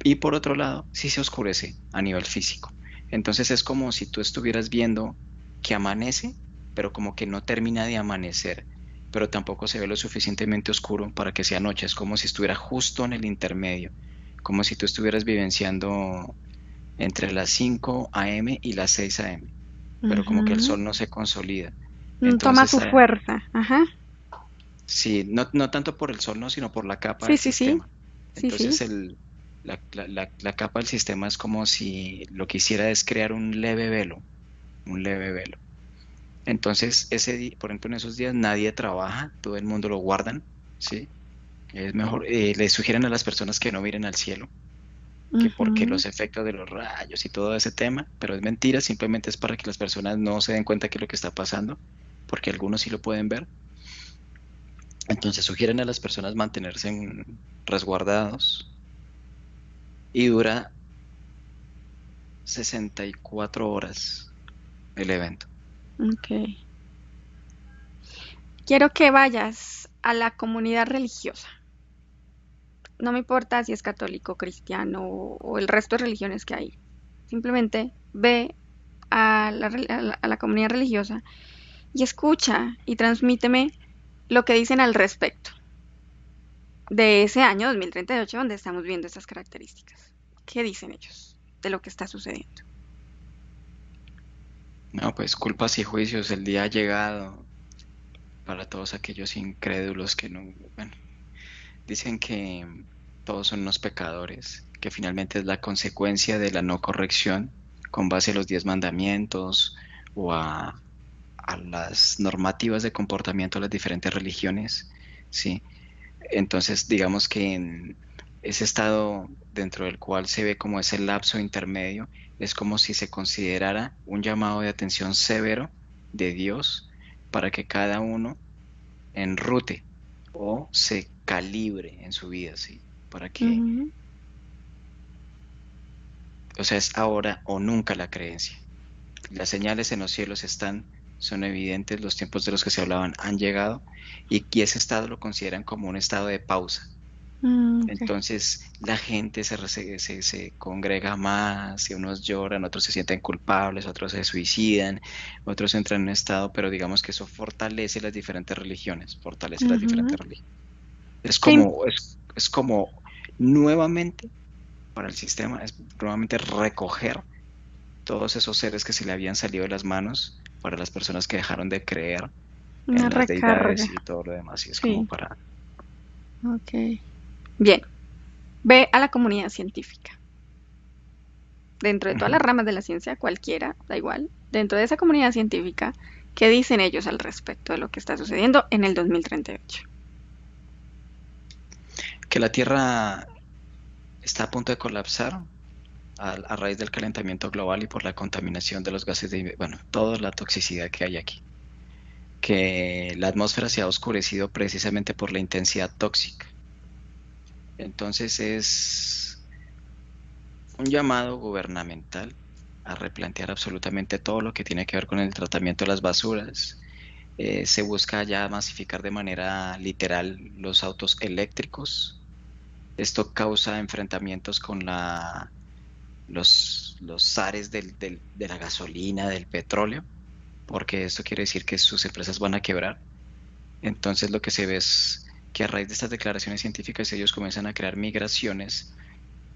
Y por otro lado, sí se oscurece a nivel físico. Entonces es como si tú estuvieras viendo que amanece, pero como que no termina de amanecer, pero tampoco se ve lo suficientemente oscuro para que sea noche. Es como si estuviera justo en el intermedio, como si tú estuvieras vivenciando entre las 5 a.m. y las 6 a.m., pero como que el Ujú. sol no se consolida. Toma Entonces, su fuerza. Ajá. sí, no tanto por el sol, no, sino por la capa Sí, del sí, sí. sistema. Sí, Entonces, sí. la capa del sistema es como si lo que hiciera es crear un leve velo. Entonces, por ejemplo, en esos días nadie trabaja, todo el mundo lo guardan, ¿sí? Es mejor, le sugieren a las personas que no miren al cielo, que porque Ujú. los efectos de los rayos y todo ese tema, pero es mentira, simplemente es para que las personas no se den cuenta que es lo que está pasando, porque algunos sí lo pueden ver. Entonces sugieren a las personas mantenerse resguardados y dura 64 horas el evento. Ok. Quiero que vayas a la comunidad religiosa. No me importa si es católico, cristiano o el resto de religiones que hay. Simplemente ve a la comunidad religiosa y escucha y transmíteme lo que dicen al respecto de ese año 2038 donde estamos viendo estas características. ¿Qué dicen ellos de lo que está sucediendo? No, pues culpas y juicios, el día ha llegado para todos aquellos incrédulos que no, bueno, dicen que todos son unos pecadores, que finalmente es la consecuencia de la no corrección con base a los 10 mandamientos o a las normativas de comportamiento de las diferentes religiones, ¿sí? Entonces, digamos que en ese estado dentro del cual se ve como ese lapso intermedio, es como si se considerara un llamado de atención severo de Dios para que cada uno enrute o se calibre en su vida, ¿sí? Para que, Ujú. o sea, es ahora o nunca la creencia. Las señales en los cielos son evidentes, los tiempos de los que se hablaban han llegado y ese estado lo consideran como un estado de pausa. Ok. Entonces la gente se congrega más y unos lloran, otros se sienten culpables, otros se suicidan, otros entran en un estado, pero digamos que eso fortalece las diferentes religiones, fortalece las Ujú. diferentes religiones. ¿Qué im- Es como nuevamente para el sistema, es nuevamente recoger todos esos seres que se le habían salido de las manos para las personas que dejaron de creer Una en las recarga? deidades y todo lo demás. Y es como Sí, para... ok. Bien, ve a la comunidad científica. Dentro de todas Ujú. las ramas de la ciencia, cualquiera, da igual, dentro de esa comunidad científica, ¿qué dicen ellos al respecto de lo que está sucediendo en el 2038? Que la Tierra está a punto de colapsar a raíz del calentamiento global y por la contaminación de los gases de, bueno, toda la toxicidad que hay aquí. Que la atmósfera se ha oscurecido precisamente por la intensidad tóxica. Entonces es un llamado gubernamental a replantear absolutamente todo lo que tiene que ver con el tratamiento de las basuras. Se busca ya masificar de manera literal los autos eléctricos. Esto causa enfrentamientos con los zares de la gasolina, del petróleo, porque esto quiere decir que sus empresas van a quebrar. Entonces lo que se ve es que a raíz de estas declaraciones científicas ellos comienzan a crear migraciones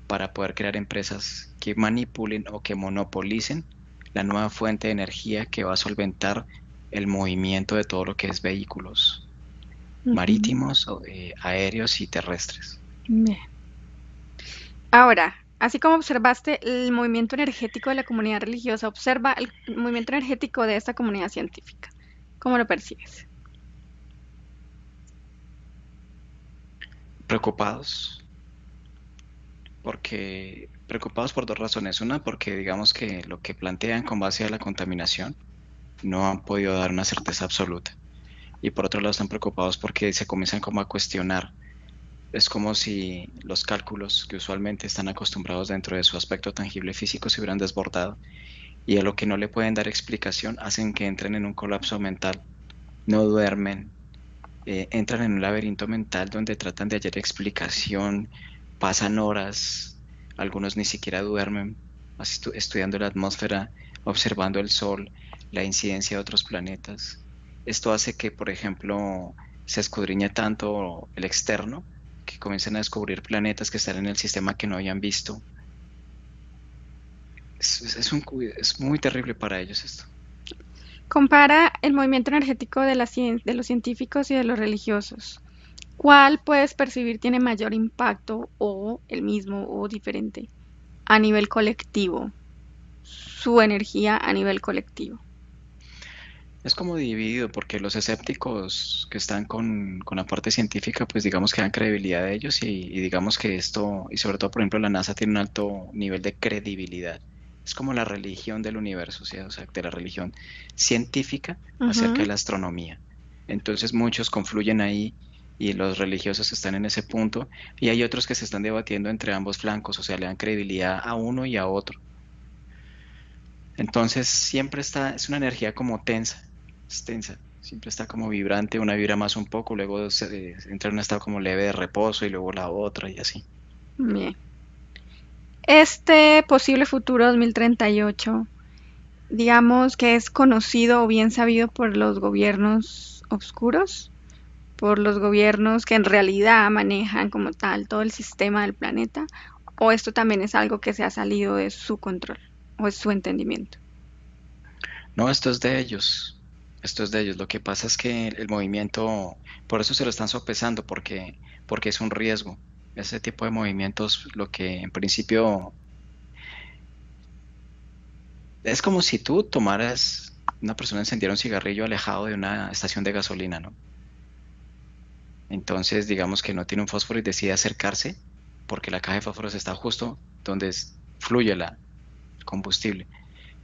para poder crear empresas que manipulen o que monopolicen la nueva fuente de energía que va a solventar el movimiento de todo lo que es vehículos Ujú. marítimos, aéreos y terrestres. Bien. Ahora, así como observaste el movimiento energético de la comunidad religiosa, observa el movimiento energético de esta comunidad científica. ¿Cómo lo percibes? Preocupados, preocupados por dos razones. Una, porque digamos que lo que plantean con base a la contaminación no han podido dar una certeza absoluta. Y por otro lado, están preocupados porque se comienzan como a cuestionar. Es como si los cálculos que usualmente están acostumbrados dentro de su aspecto tangible físico se hubieran desbordado y a lo que no le pueden dar explicación hacen que entren en un colapso mental, no duermen, entran en un laberinto mental donde tratan de hallar explicación, pasan horas, algunos ni siquiera duermen, estudiando la atmósfera, observando el sol, la incidencia de otros planetas. Esto hace que, por ejemplo, se escudriñe tanto el externo que comiencen a descubrir planetas que están en el sistema que no habían visto. Es muy terrible para ellos esto. Compara el movimiento energético de, de los científicos y de los religiosos. ¿Cuál puedes percibir tiene mayor impacto o el mismo o diferente a nivel colectivo? Su energía a nivel colectivo. Es como dividido porque los escépticos que están con la parte científica, pues digamos que dan credibilidad a ellos y digamos que esto, y sobre todo por ejemplo la NASA tiene un alto nivel de credibilidad. Es como la religión del universo, o sea, de la religión científica acerca de Ujú. la astronomía. Entonces muchos confluyen ahí y los religiosos están en ese punto y hay otros que se están debatiendo entre ambos flancos, o sea, le dan credibilidad a uno y a otro. Entonces siempre es una energía como tensa, es tensa, siempre está como vibrante, una vibra más un poco, luego entra en un estado como leve de reposo y luego la otra y así. Bien. Este posible futuro 2038, digamos que es conocido o bien sabido por los gobiernos oscuros, por los gobiernos que en realidad manejan como tal todo el sistema del planeta, o esto también es algo que se ha salido de su control o es su entendimiento. No, esto es de ellos, esto es de ellos. Lo que pasa es que el movimiento, por eso se lo están sopesando, porque es un riesgo. Ese tipo de movimientos, lo que en principio es como si tú tomaras, una persona encendiera un cigarrillo alejado de una estación de gasolina, ¿no? Entonces, digamos que no tiene un fósforo y decide acercarse porque la caja de fósforos está justo donde fluye el combustible.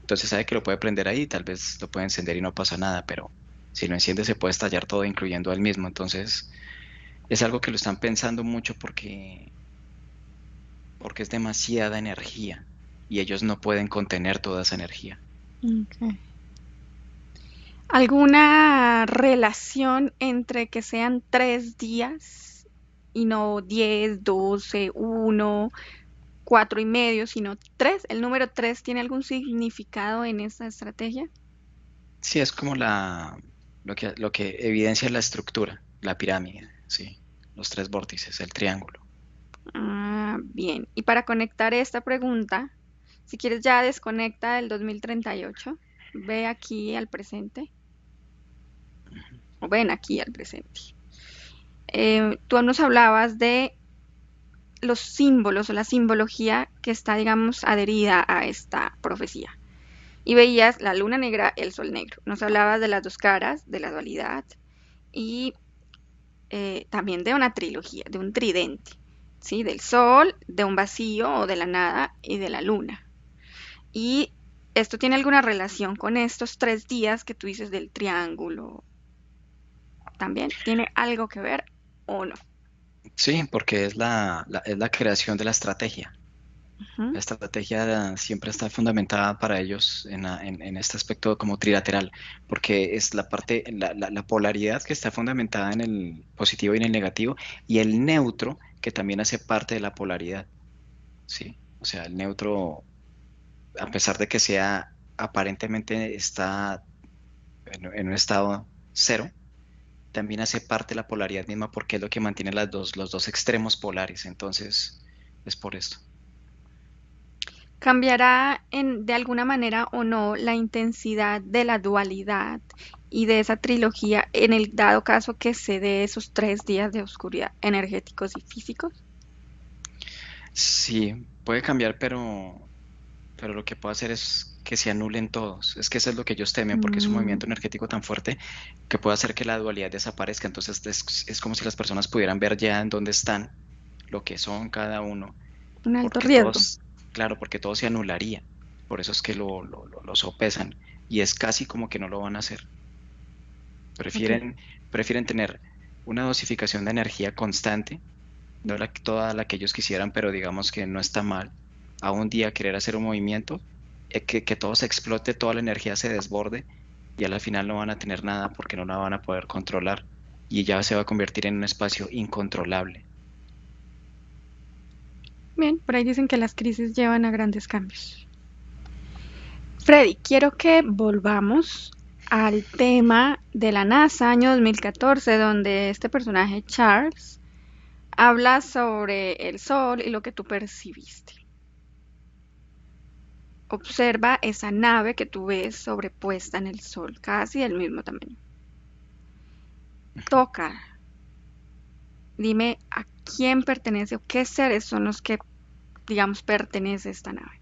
Entonces sabe que lo puede prender ahí, tal vez lo puede encender y no pasa nada, pero si lo enciende se puede estallar todo, incluyendo a él mismo. Entonces, es algo que lo están pensando mucho porque es demasiada energía. y ellos no pueden contener toda esa energía. Ok. ¿Alguna relación entre que sean 3 días y no 10, 12, 1, 4 y medio, sino 3? ¿El número 3 tiene algún significado en esta estrategia? Sí, es como lo que evidencia la estructura, la pirámide, sí, los tres vórtices, el triángulo. Ah, bien. Y para conectar esta pregunta, si quieres ya desconecta del 2038, ve aquí al presente, o ven aquí al presente. Tú nos hablabas de los símbolos o la simbología que está, digamos, adherida a esta profecía. Y veías la luna negra, el sol negro. Nos hablabas de las dos caras, de la dualidad y también de una trilogía, de un tridente, ¿sí? Del sol, de un vacío o de la nada y de la luna. Y esto tiene alguna relación con estos 3 días que tú dices del triángulo. ¿También tiene algo que ver o no? Sí, porque es es la creación de la estrategia. Ujú. La estrategia siempre está fundamentada para ellos en este aspecto como trilateral, porque es la parte, la polaridad que está fundamentada en el positivo y en el negativo, y el neutro que también hace parte de la polaridad, ¿sí? O sea, el neutro, a pesar de que sea aparentemente está en un estado cero, también hace parte de la polaridad misma porque es lo que mantiene los dos extremos polares. Entonces, es por esto. ¿Cambiará de alguna manera o no la intensidad de la dualidad y de esa trilogía en el dado caso que se dé esos 3 días de oscuridad energéticos y físicos? Sí, puede cambiar, pero lo que puede hacer es que se anulen todos. Es que eso es lo que ellos temen, porque es un Mm, movimiento energético tan fuerte que puede hacer que la dualidad desaparezca. Entonces es como si las personas pudieran ver ya en dónde están, lo que son cada uno, un alto porque riesgo. todos, claro, porque todo se anularía. Por eso es que lo sopesan y es casi como que no lo van a hacer. Ok. Prefieren tener una dosificación de energía constante, no toda la que ellos quisieran, pero digamos que no está mal. A un día querer hacer un movimiento, que todo se explote, toda la energía se desborde y a la final no van a tener nada porque no la van a poder controlar y ya se va a convertir en un espacio incontrolable. Bien, por ahí dicen que las crisis llevan a grandes cambios. Freddy, quiero que volvamos al tema de la NASA, año 2014, donde este personaje Charles habla sobre el Sol y lo que tú percibiste. Observa esa nave que tú ves sobrepuesta en el Sol, casi del mismo tamaño. Toca, dime a quién pertenece o qué seres son los que, digamos, pertenece a esta nave.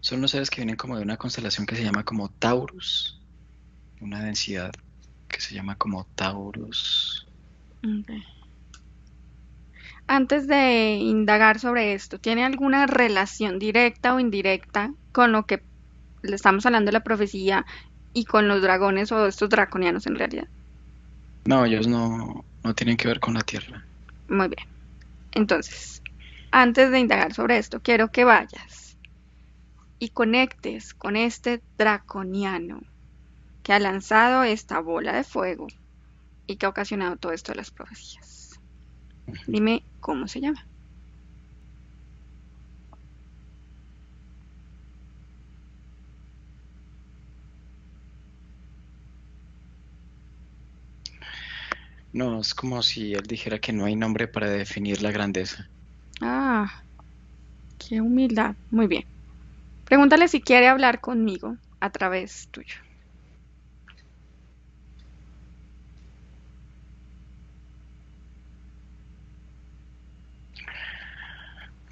Son los seres que vienen como de una constelación que se llama como Taurus, una densidad que se llama como Taurus. Okay. Antes de indagar sobre esto, ¿tiene alguna relación directa o indirecta con lo que le estamos hablando de la profecía y con los dragones o estos draconianos en realidad? No, ellos no tienen que ver con la Tierra. Muy bien. Entonces, antes de indagar sobre esto, quiero que vayas y conectes con este draconiano que ha lanzado esta bola de fuego y que ha ocasionado todo esto de las profecías. Dime cómo se llama. No, es como si él dijera que no hay nombre para definir la grandeza. Ah, qué humildad. Muy bien. Pregúntale si quiere hablar conmigo a través tuyo.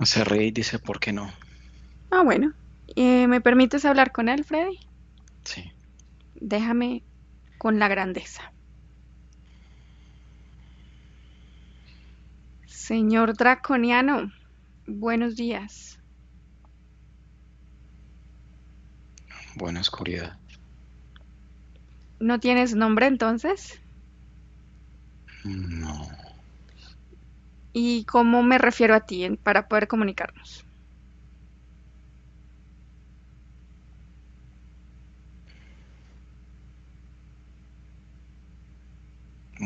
Se ríe y dice, ¿por qué no? Ah, bueno. ¿Me permites hablar con él, Freddy? Sí. Déjame con la grandeza. Señor draconiano, buenos días. Buena oscuridad. ¿No tienes nombre entonces? No. ¿Y cómo me refiero a ti para poder comunicarnos?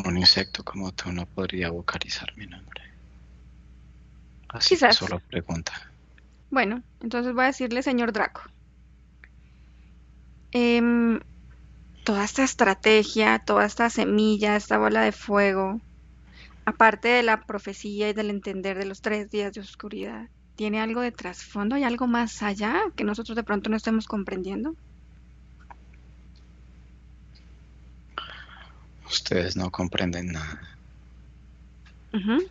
Un insecto como tú no podría vocalizar mi nombre. Así que Quizás. solo pregunta. Bueno, entonces voy a decirle señor Draco. Em, Toda esta estrategia, toda esta semilla, esta bola de fuego, aparte de la profecía y del entender de los 3 días de oscuridad, ¿tiene algo de trasfondo? ¿Hay algo más allá que nosotros de pronto no estemos comprendiendo? Ustedes no comprenden nada. Ujú.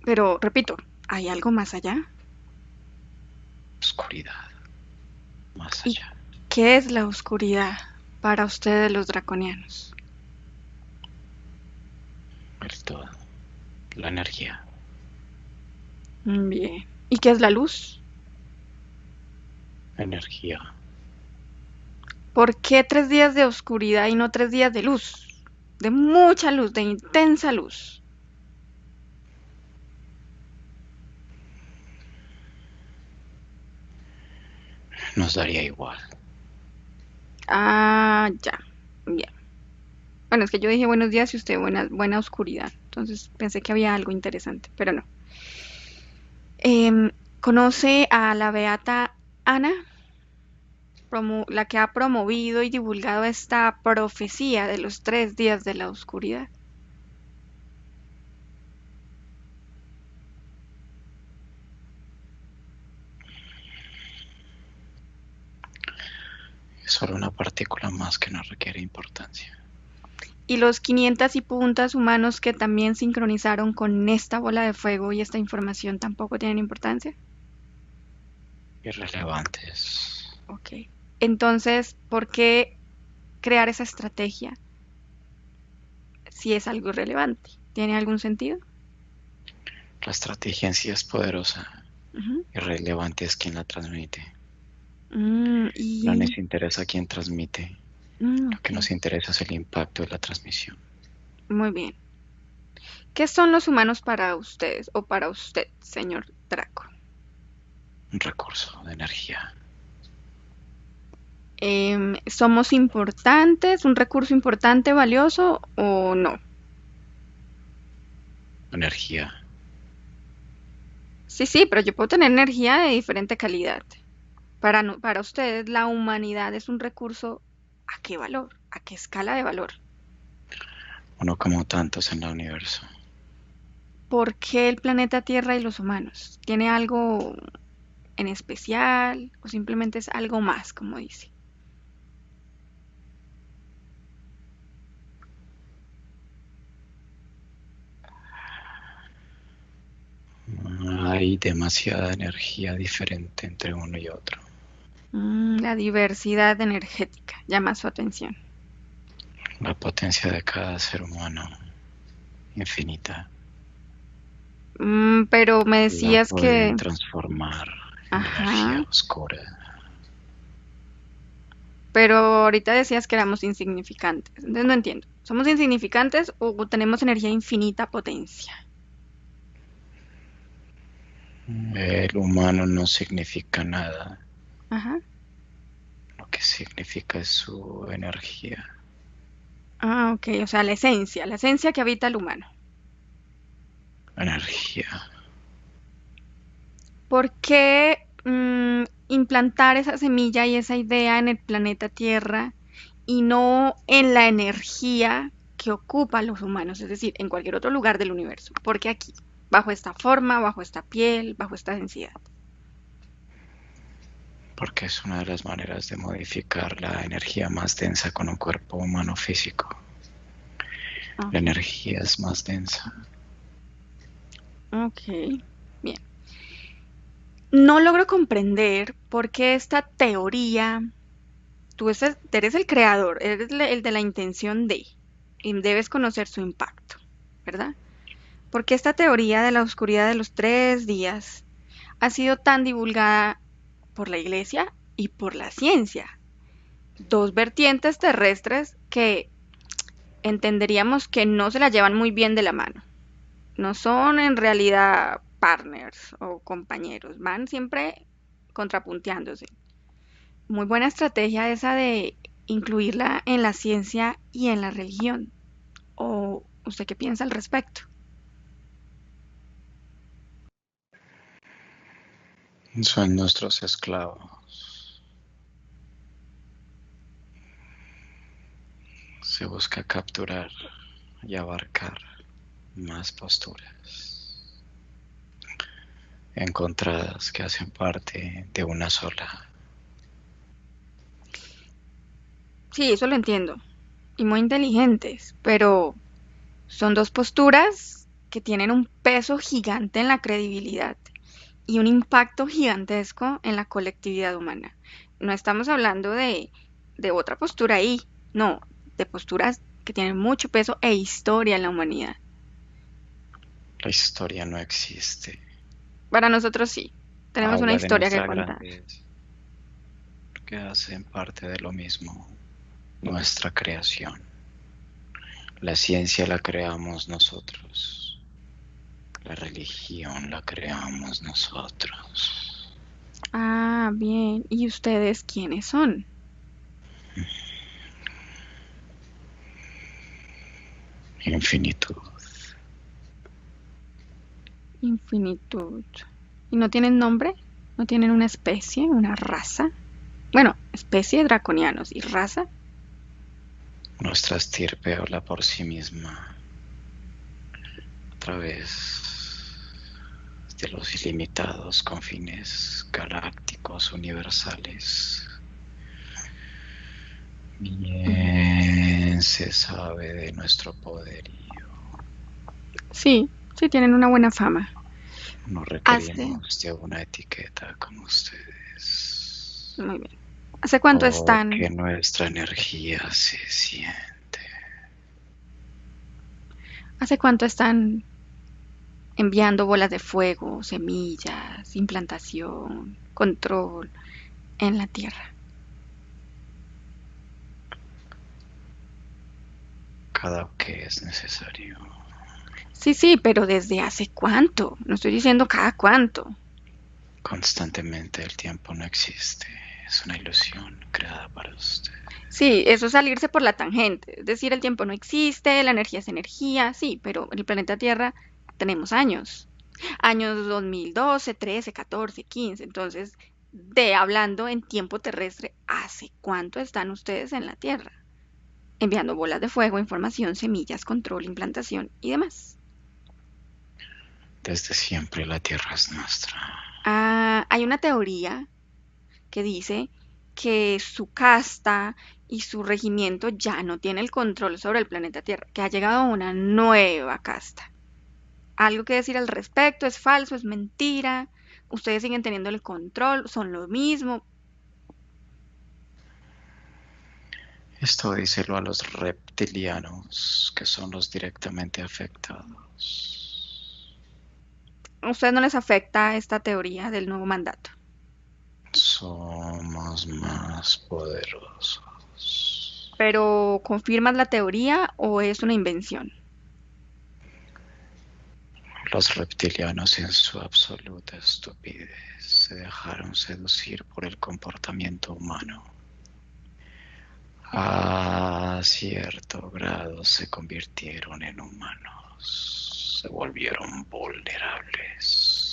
Pero, repito, ¿hay algo más allá? Oscuridad. Más ¿Y allá. qué es la oscuridad para ustedes los draconianos? El todo. La energía. Bien. ¿Y qué es la luz? Energía. ¿Por qué 3 días de oscuridad y no 3 días de luz? De mucha luz, de intensa luz. Nos daría igual. Ah, ya. Bien. Bueno, es que yo dije buenos días y usted buena oscuridad. Entonces pensé que había algo interesante, pero no. ¿Conoce a la beata Ana? La que ha promovido y divulgado esta profecía de los 3 días de la oscuridad. Es solo una partícula más que no requiere importancia. Y los 500 y puntas humanos que también sincronizaron con esta bola de fuego y esta información tampoco tienen importancia. Irrelevantes. Ok. Entonces, ¿por qué crear esa estrategia si es algo irrelevante? ¿Tiene algún sentido? La estrategia en sí es poderosa. Ujú. Irrelevante es quien la transmite. No Y... nos interesa quién transmite. Lo que ok, nos interesa es el impacto de la transmisión. muy bien. ¿Qué son los humanos para ustedes o para usted, señor Draco? Un recurso de energía. ¿Somos importantes, un recurso importante, valioso o no? Energía. Sí, sí, pero yo puedo tener energía de diferente calidad. Para ustedes, la humanidad es un recurso, ¿a qué valor? ¿A qué escala de valor? Uno como tantos en el universo. ¿Por qué el planeta Tierra y los humanos? ¿Tiene algo en especial o simplemente es algo más, como dice? Hay demasiada energía diferente entre uno y otro. La diversidad energética llama su atención. La potencia de cada ser humano, infinita, Pero me la decías pueden que, transformar en energía ajá, oscura. pero ahorita decías que éramos insignificantes. Entonces no entiendo. ¿Somos insignificantes o tenemos energía infinita potencia? El humano no significa nada. Ajá. Lo que significa es su energía. Ah, ok, o sea, la esencia que habita el humano. Energía. ¿Por qué implantar esa semilla y esa idea en el planeta Tierra y no en la energía que ocupan los humanos, es decir, en cualquier otro lugar del universo? ¿Por qué aquí? Bajo esta forma, bajo esta piel, bajo esta densidad. Porque es una de las maneras de modificar la energía más densa con un cuerpo humano físico. La Ok, energía es más densa. ok, bien. No logro comprender por qué esta teoría, eres el creador, eres el de la intención de, y debes conocer su impacto, ¿verdad? Porque esta teoría de la oscuridad de los 3 días ha sido tan divulgada por la iglesia y por la ciencia. Dos vertientes terrestres que entenderíamos que no se la llevan muy bien de la mano. No son en realidad partners o compañeros, van siempre contrapunteándose. Muy buena estrategia esa de incluirla en la ciencia y en la religión. ¿O usted qué piensa al respecto? Son nuestros esclavos. Se busca capturar y abarcar más posturas encontradas que hacen parte de una sola. Sí, eso lo entiendo. Y muy inteligentes, pero son dos posturas que tienen un peso gigante en la credibilidad y un impacto gigantesco en la colectividad humana. No estamos hablando de otra postura ahí, no, de posturas que tienen mucho peso e historia en la humanidad. La historia no existe. Para nosotros sí, tenemos una Habla de historia que nuestra contar. grandeza, que hacen parte de lo mismo, nuestra creación. La ciencia la creamos nosotros, la religión la creamos nosotros. Ah, bien. ¿Y ustedes quiénes son? Infinitud. Infinitud. ¿Y no tienen nombre? ¿No tienen una especie, una raza? Bueno, especie draconianos y raza. Nuestra estirpe habla por sí misma a través de los ilimitados confines galácticos universales. Bien se sabe de nuestro poderío. Sí, sí tienen una buena fama. No Hace, requerimos de una etiqueta como ustedes, muy bien. ¿Hace cuánto porque están, nuestra energía se siente. hace cuánto están enviando bolas de fuego, semillas, implantación, control en la Tierra? Cada que es necesario. Sí, sí, pero ¿desde hace cuánto? No estoy diciendo cada cuánto. Constantemente el tiempo no existe. Es una ilusión creada para usted. Sí, eso es salirse por la tangente. Es decir, el tiempo no existe, la energía es energía, sí, pero en el planeta Tierra tenemos años. Años 2012, 13, 14, 15. Entonces, de hablando en tiempo terrestre, ¿hace cuánto están ustedes en la Tierra? Enviando bolas de fuego, información, semillas, control, implantación y demás. Desde siempre la tierra es nuestra. Ah, hay una teoría que dice que su casta y su regimiento ya no tiene el control sobre el planeta Tierra, que ha llegado una nueva casta. ¿Algo que decir al respecto? ¿Es falso? ¿Es mentira? ¿Ustedes siguen teniendo el control? ¿Son lo mismo? Esto díselo a los reptilianos, que son los directamente afectados. ¿A ustedes no les afecta esta teoría del nuevo mandato? Somos más poderosos. ¿Pero confirmas la teoría o es una invención? Los reptilianos en su absoluta estupidez se dejaron seducir por el comportamiento humano. A cierto grado se convirtieron en humanos, se volvieron vulnerables.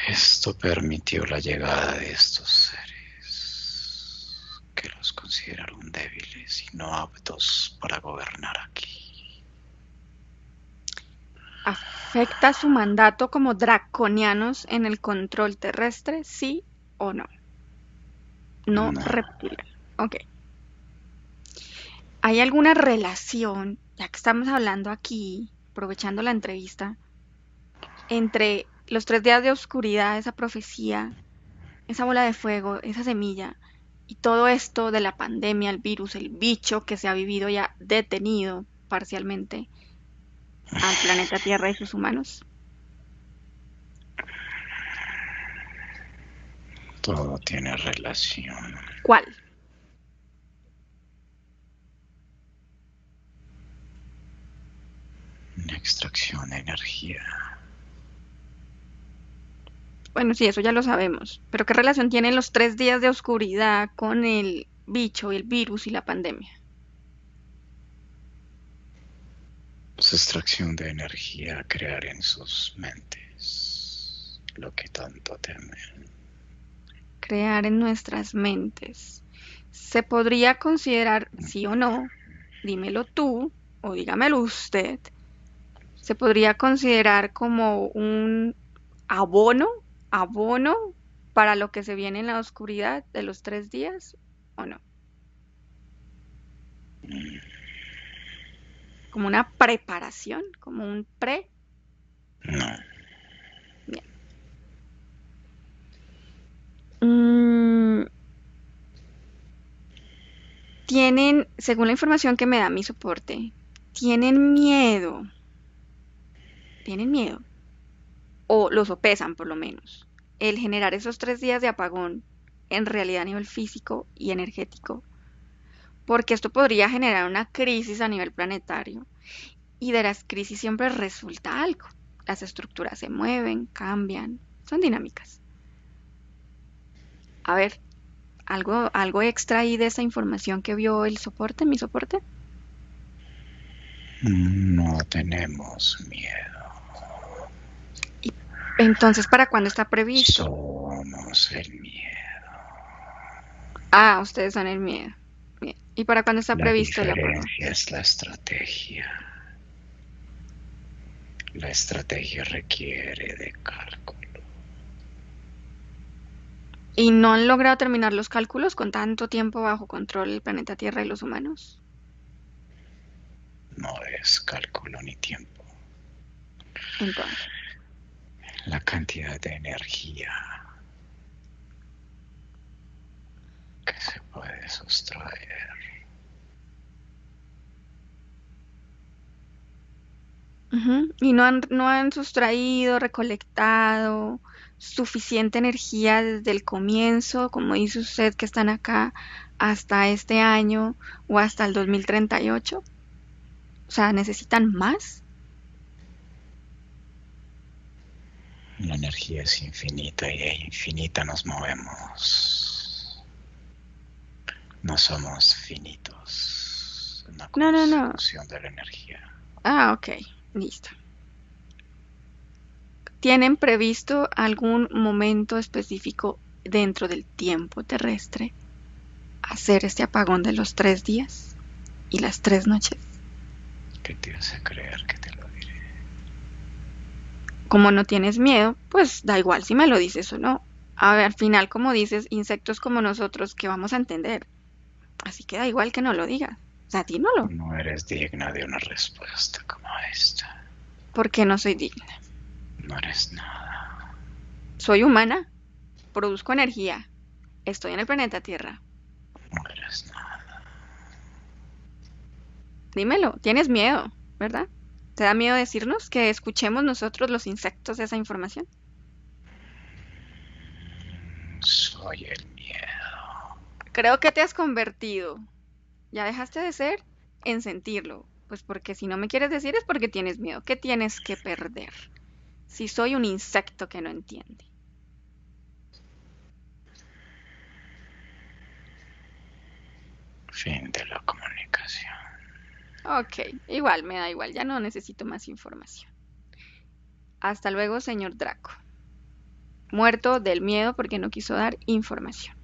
Esto permitió la llegada de estos seres que los consideraron débiles y no aptos para gobernar aquí. ¿Afecta su mandato como draconianos en el control terrestre? ¿Sí o no? No No, reptiliano. Ok. ¿Hay alguna relación, ya que estamos hablando aquí, aprovechando la entrevista, entre los 3 días de oscuridad, esa profecía, esa bola de fuego, esa semilla, y todo esto de la pandemia, el virus, el bicho que se ha vivido ya detenido parcialmente al planeta Tierra y sus humanos? todo tiene relación. ¿Cuál? extracción de energía. Bueno, sí, eso ya lo sabemos. Pero ¿qué relación tienen los 3 días de oscuridad con el bicho, el virus y la pandemia? Es extracción de energía, crear en sus mentes lo que tanto temen. Crear en nuestras mentes. ¿Se podría considerar, sí o no, dímelo tú o dígamelo usted, se podría considerar como un abono, abono para lo que se viene en la oscuridad de los 3 días o no? Como una preparación, como un pre. No, Bien. Mm, tienen, según la información que me da mi soporte, tienen miedo, o lo sopesan por lo menos, el generar esos 3 días de apagón en realidad a nivel físico y energético, porque esto podría generar una crisis a nivel planetario y de las crisis siempre resulta algo. Las estructuras se mueven, cambian, son dinámicas. A ver, algo extra ahí de esa información que vio el soporte, mi soporte. no tenemos miedo. Y entonces, ¿para cuándo está previsto? Somos el miedo. Ah, ustedes son el miedo. Bien. ¿Y para cuándo está La previsto el apagón? diferencia es la estrategia. La estrategia requiere de cálculo. ¿Y no han logrado terminar los cálculos con tanto tiempo bajo control el planeta Tierra y los humanos? No es cálculo ni tiempo. Entonces, La cantidad de energía que se puede sustraer. y no han sustraído, recolectado suficiente energía desde el comienzo, como dice usted que están acá, hasta este año o hasta el 2038. O sea, necesitan más. La energía es infinita y de infinita nos movemos. No somos finitos en la No, no, no. consumo de la energía. Ah, ok, listo. ¿Tienen previsto algún momento específico dentro del tiempo terrestre hacer este apagón de los 3 días y las 3 noches? ¿Qué te hace creer que te lo diré? Como no tienes miedo, pues da igual si me lo dices o no. A ver, al final, como dices, insectos como nosotros, que vamos a entender? Así que da igual que no lo digas. O sea, dímelo. No eres digna de una respuesta como esta. ¿Por qué no soy digna? No eres nada. Soy humana, produzco energía, estoy en el planeta Tierra. No eres nada. Dímelo, tienes miedo, ¿verdad? ¿Te da miedo decirnos que escuchemos nosotros los insectos esa información? Soy el miedo. Creo que te has convertido. Ya dejaste de ser en sentirlo. Pues porque si no me quieres decir es porque tienes miedo. ¿Qué tienes que perder? Si soy un insecto que no entiende. Fin de la comunicación. Ok, igual, me da igual, ya no necesito más información. Hasta luego, señor Draco. Muerto del miedo porque no quiso dar información.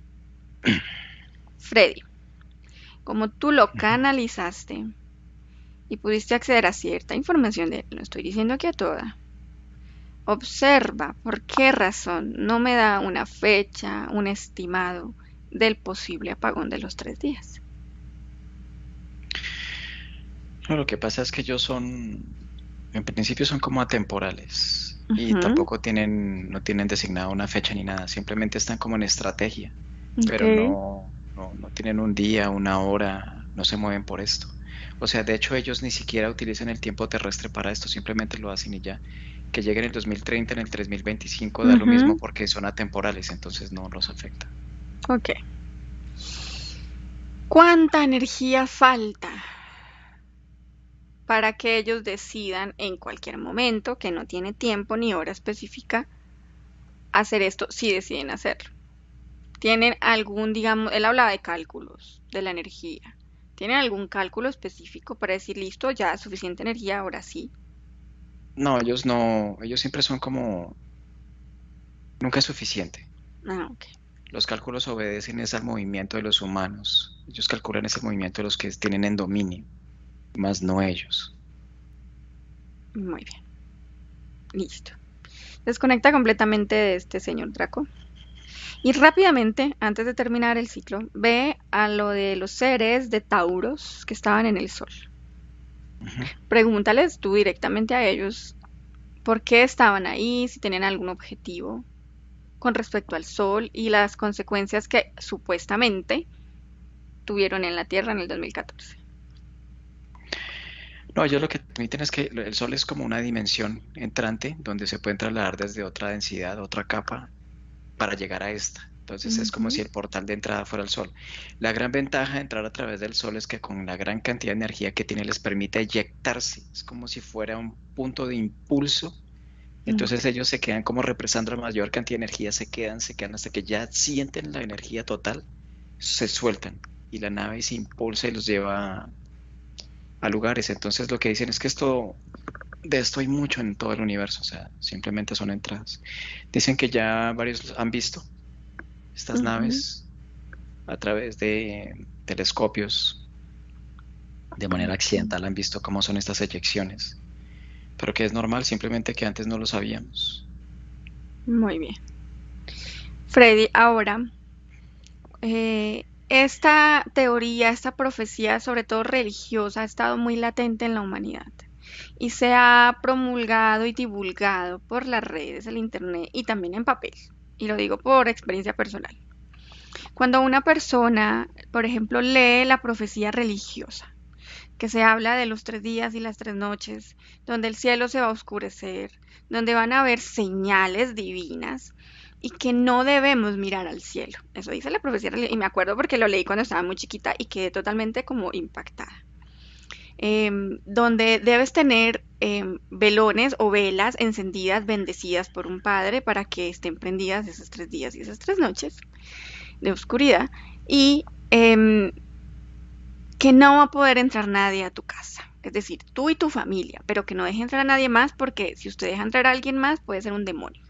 Freddy, como tú lo canalizaste y pudiste acceder a cierta información de él, no estoy diciendo que a toda. Observa por qué razón no me da una fecha, un estimado del posible apagón de los 3 días. No, lo que pasa es que ellos en principio son como atemporales y Ujú, tampoco no tienen designada una fecha ni nada, simplemente están como en estrategia, ok, pero no tienen un día, una hora, no se mueven por esto. O sea, de hecho ellos ni siquiera utilizan el tiempo terrestre para esto, simplemente lo hacen y ya. Que lleguen en el 2030, en el 3025 da lo mismo ujú, porque son atemporales, entonces no los afecta. ok. ¿Cuánta energía falta para que ellos decidan en cualquier momento, que no tiene tiempo ni hora específica, hacer esto si deciden hacerlo. ¿Tienen algún, digamos, él hablaba de cálculos de la energía? ¿Tienen algún cálculo específico para decir, listo, ya suficiente energía, ahora sí? No, ellos siempre son como, nunca es suficiente. Ah, ok. Los cálculos obedecen es al movimiento de los humanos. Ellos calculan ese movimiento de los que tienen en dominio, más no ellos. Muy bien. Listo. Desconecta completamente de este señor Draco. Y rápidamente, antes de terminar el ciclo, ve a lo de los seres de Tauros que estaban en el sol. Ujú. Pregúntales tú directamente a ellos por qué estaban ahí, si tenían algún objetivo con respecto al sol y las consecuencias que supuestamente tuvieron en la Tierra en el 2014. No, ellos lo que admiten es que el Sol es como una dimensión entrante donde se pueden trasladar desde otra densidad, otra capa, para llegar a esta. Entonces es como si Ujú. el portal de entrada fuera el Sol. La gran ventaja de entrar a través del Sol es que con la gran cantidad de energía que tiene les permite eyectarse. Es como si fuera un punto de impulso. Ok. Entonces ellos se quedan como represando la mayor cantidad de energía, se quedan hasta que ya sienten la energía total, se sueltan y la nave se impulsa y los lleva a lugares. Entonces lo que dicen es que de esto hay mucho en todo el universo, o sea, simplemente son entradas. Dicen que ya varios han visto estas Ujú. naves a través de telescopios, de manera accidental han visto cómo son estas eyecciones, pero que es normal, simplemente que antes no lo sabíamos. Muy bien. Freddy, ahora, esta teoría, esta profecía, sobre todo religiosa, ha estado muy latente en la humanidad y se ha promulgado y divulgado por las redes, el internet y también en papel. Y lo digo por experiencia personal. Cuando una persona, por ejemplo, lee la profecía religiosa, que se habla de los 3 días y las 3 noches, donde el cielo se va a oscurecer, donde van a haber señales divinas y que no debemos mirar al cielo. Eso dice la profecía religiosa y me acuerdo porque lo leí cuando estaba muy chiquita y quedé totalmente como impactada. Donde debes tener velones o velas encendidas, bendecidas por un padre para que estén prendidas esos 3 días y esas 3 noches de oscuridad y que no va a poder entrar nadie a tu casa. Es decir, tú y tu familia, pero que no deje entrar a nadie más porque si usted deja entrar a alguien más puede ser un demonio.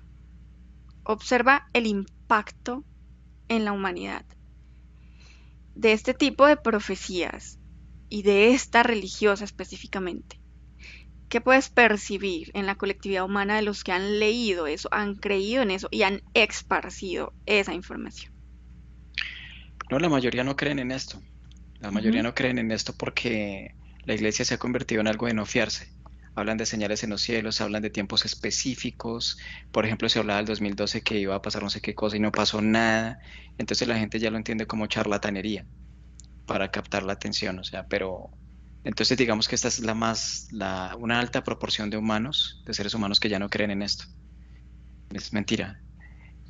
Observa el impacto en la humanidad de este tipo de profecías y de esta religiosa específicamente. ¿Qué puedes percibir en la colectividad humana de los que han leído eso, han creído en eso y han esparcido esa información? No, la mayoría no creen en esto. La mayoría Ujú. no creen en esto porque la iglesia se ha convertido en algo de no fiarse. Hablan de señales en los cielos, hablan de tiempos específicos. Por ejemplo, se hablaba del 2012 que iba a pasar no sé qué cosa y no pasó nada. Entonces la gente ya lo entiende como charlatanería para captar la atención. O sea, pero entonces digamos que esta es una alta proporción de humanos, de seres humanos que ya no creen en esto. Es mentira.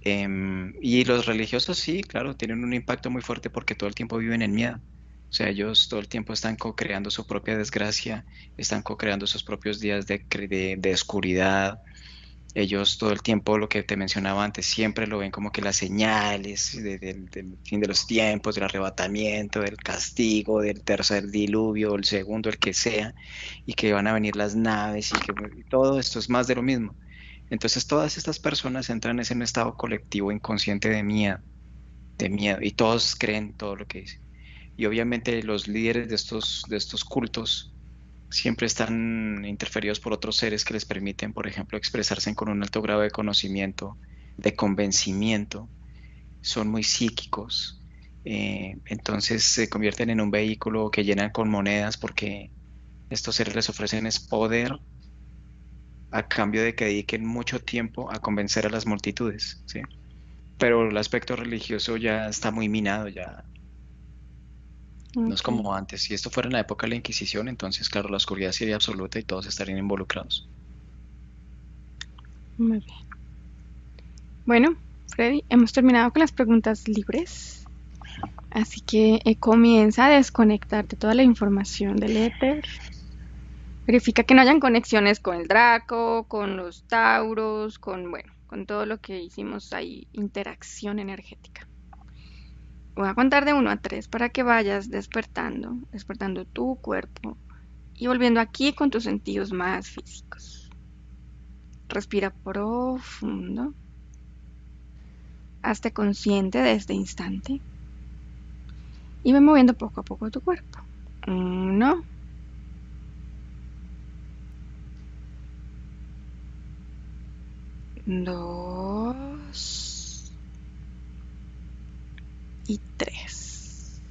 Y los religiosos sí, claro, tienen un impacto muy fuerte porque todo el tiempo viven en miedo. O sea, ellos todo el tiempo están co-creando su propia desgracia, están co-creando sus propios días de oscuridad. Ellos todo el tiempo, lo que te mencionaba antes, siempre lo ven como que las señales del fin de los tiempos, del arrebatamiento, del castigo, del tercer diluvio, el segundo, el que sea, y que van a venir las naves y que y todo esto es más de lo mismo. Entonces todas estas personas entran en un estado colectivo inconsciente de miedo, y todos creen todo lo que dicen. Y obviamente los líderes de estos cultos siempre están interferidos por otros seres que les permiten, por ejemplo, expresarse con un alto grado de conocimiento, de convencimiento, son muy psíquicos, entonces se convierten en un vehículo que llenan con monedas porque estos seres les ofrecen es poder a cambio de que dediquen mucho tiempo a convencer a las multitudes, ¿sí? Pero el aspecto religioso ya está muy minado, ya no es Ok, como antes. Si esto fuera en la época de la Inquisición, entonces, claro, la oscuridad sería absoluta y todos estarían involucrados. muy bien. Bueno, Freddy, hemos terminado con las preguntas libres. Así que comienza a desconectarte toda la información del éter. Verifica que no hayan conexiones con el Draco, con los Tauros, con todo lo que hicimos ahí, interacción energética. Voy a contar de 1 a 3 para que vayas despertando tu cuerpo y volviendo aquí con tus sentidos más físicos. Respira profundo. Hazte consciente de este instante y ve moviendo poco a poco tu cuerpo. 1, 2 y 3.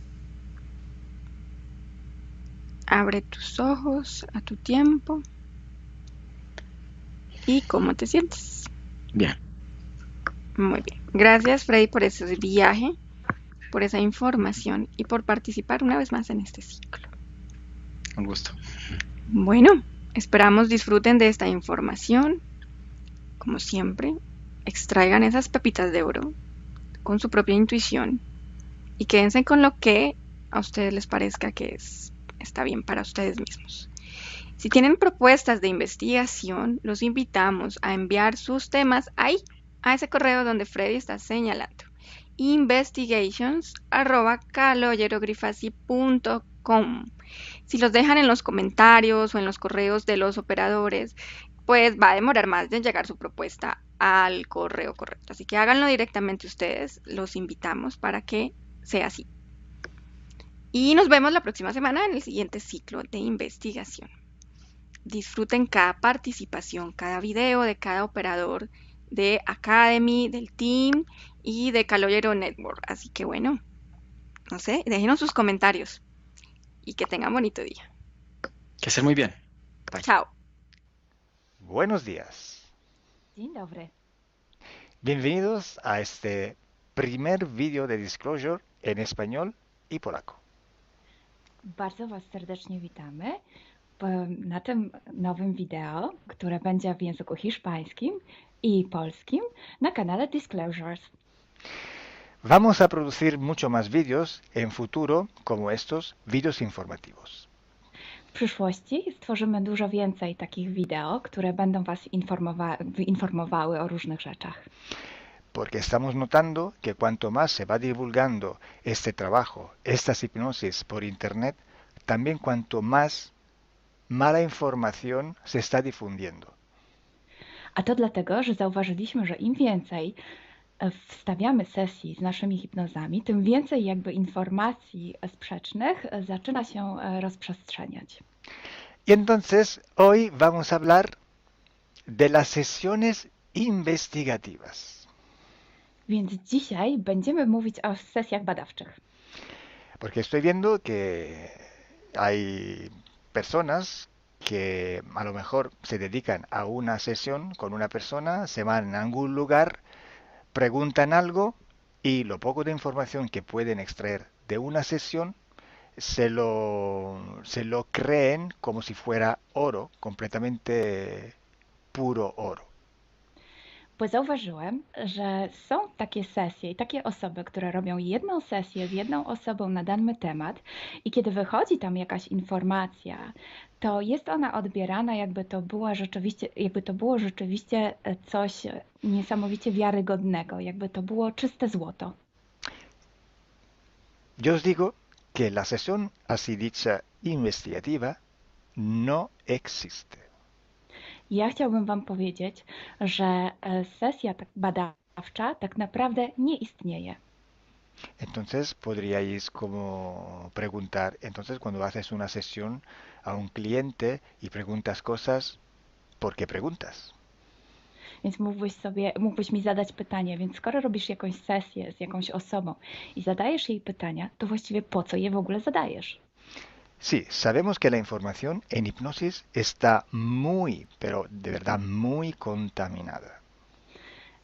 Abre tus ojos a tu tiempo. ¿Y cómo te sientes? Bien. Muy bien. Gracias, Freddy, por ese viaje, por esa información y por participar una vez más en este ciclo. Un gusto. Bueno, esperamos disfruten de esta información. Como siempre, extraigan esas pepitas de oro con su propia intuición y quédense con lo que a ustedes les parezca que está bien para ustedes mismos. Si tienen propuestas de investigación, los invitamos a enviar sus temas ahí, a ese correo donde Freddy está señalando. investigations@caloyerogrifasi.com. Si los dejan en los comentarios o en los correos de los operadores, pues va a demorar más en llegar su propuesta al correo correcto. Así que háganlo directamente ustedes, los invitamos para que sea así. Y nos vemos la próxima semana en el siguiente ciclo de investigación. Disfruten cada participación, cada video de cada operador de Academy, del team y de Caloyero Network. Así que bueno, no sé, déjenos sus comentarios y que tengan bonito día. Que estén muy bien. Bye. Chao. Buenos días. Dzień dobry. Bienvenidos a este primer vídeo de Disclosure en español y polaco. Bardzo Was serdecznie witamy na tym nowym wideo, które będzie w języku hiszpańskim i polskim na kanale Disclosures. Vamos a producir mucho más vídeos en futuro como estos vídeos informativos. W przyszłości stworzymy dużo więcej takich wideo, które będą Was informowały o różnych rzeczach. Porque estamos notando que cuanto más se va divulgando este trabajo, estas hipnosis por internet, también cuanto más mala información se está difundiendo. A to dlatego, że zauważyliśmy, że im więcej wstawiamy sesji z naszymi hipnozami, tym więcej jakby informacji sprzecznych zaczyna się rozprzestrzeniać. Y entonces hoy vamos a hablar de las sesiones investigativas. Więc dzisiaj będziemy mówić o sesjach badawczych. Porque estoy viendo que hay personas que a lo mejor se dedican a una sesión con una persona, se van a algún lugar, preguntan algo y lo poco de información que pueden extraer de una sesión se lo creen como si fuera oro, completamente puro oro. Bo zauważyłem, że są takie sesje i takie osoby, które robią jedną sesję z jedną osobą na dany temat i kiedy wychodzi tam jakaś informacja, to jest ona odbierana jakby to było rzeczywiście coś niesamowicie wiarygodnego, jakby to było czyste złoto. Yo os digo que la sesión así dicha investigativa no existe. Ja chciałbym Wam powiedzieć, że sesja badawcza tak naprawdę nie istnieje. Entonces podríais como preguntar, entonces cuando haces una sesión a un cliente y preguntas cosas, ¿por qué preguntas? Więc mógłbyś mi zadać pytanie, więc skoro robisz jakąś sesję z jakąś osobą i zadajesz jej pytania, to właściwie po co je w ogóle zadajesz? Sí, sabemos que la información en hipnosis está muy, pero de verdad muy contaminada.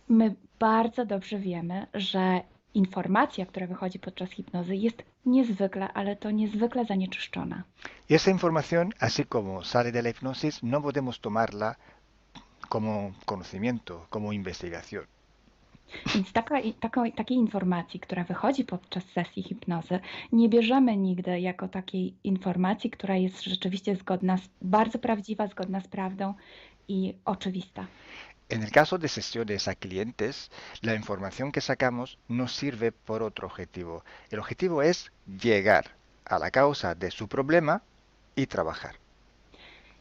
My bardzo dobrze wiemy, że informacja, która wychodzi podczas hipnozy jest niezwykle, ale to niezwykle zanieczyszczona. Y esa información, así como sale de la hipnosis, no podemos tomarla como conocimiento, como investigación. Więc takiej informacji, która wychodzi podczas sesji hipnozy, nie bierzemy nigdy jako takiej informacji, która jest rzeczywiście bardzo prawdziwa, zgodna z prawdą i oczywista. En el caso de sesiones a clientes, la información que sacamos nos sirve por otro objetivo. El objetivo es llegar a la causa de su problema y trabajar.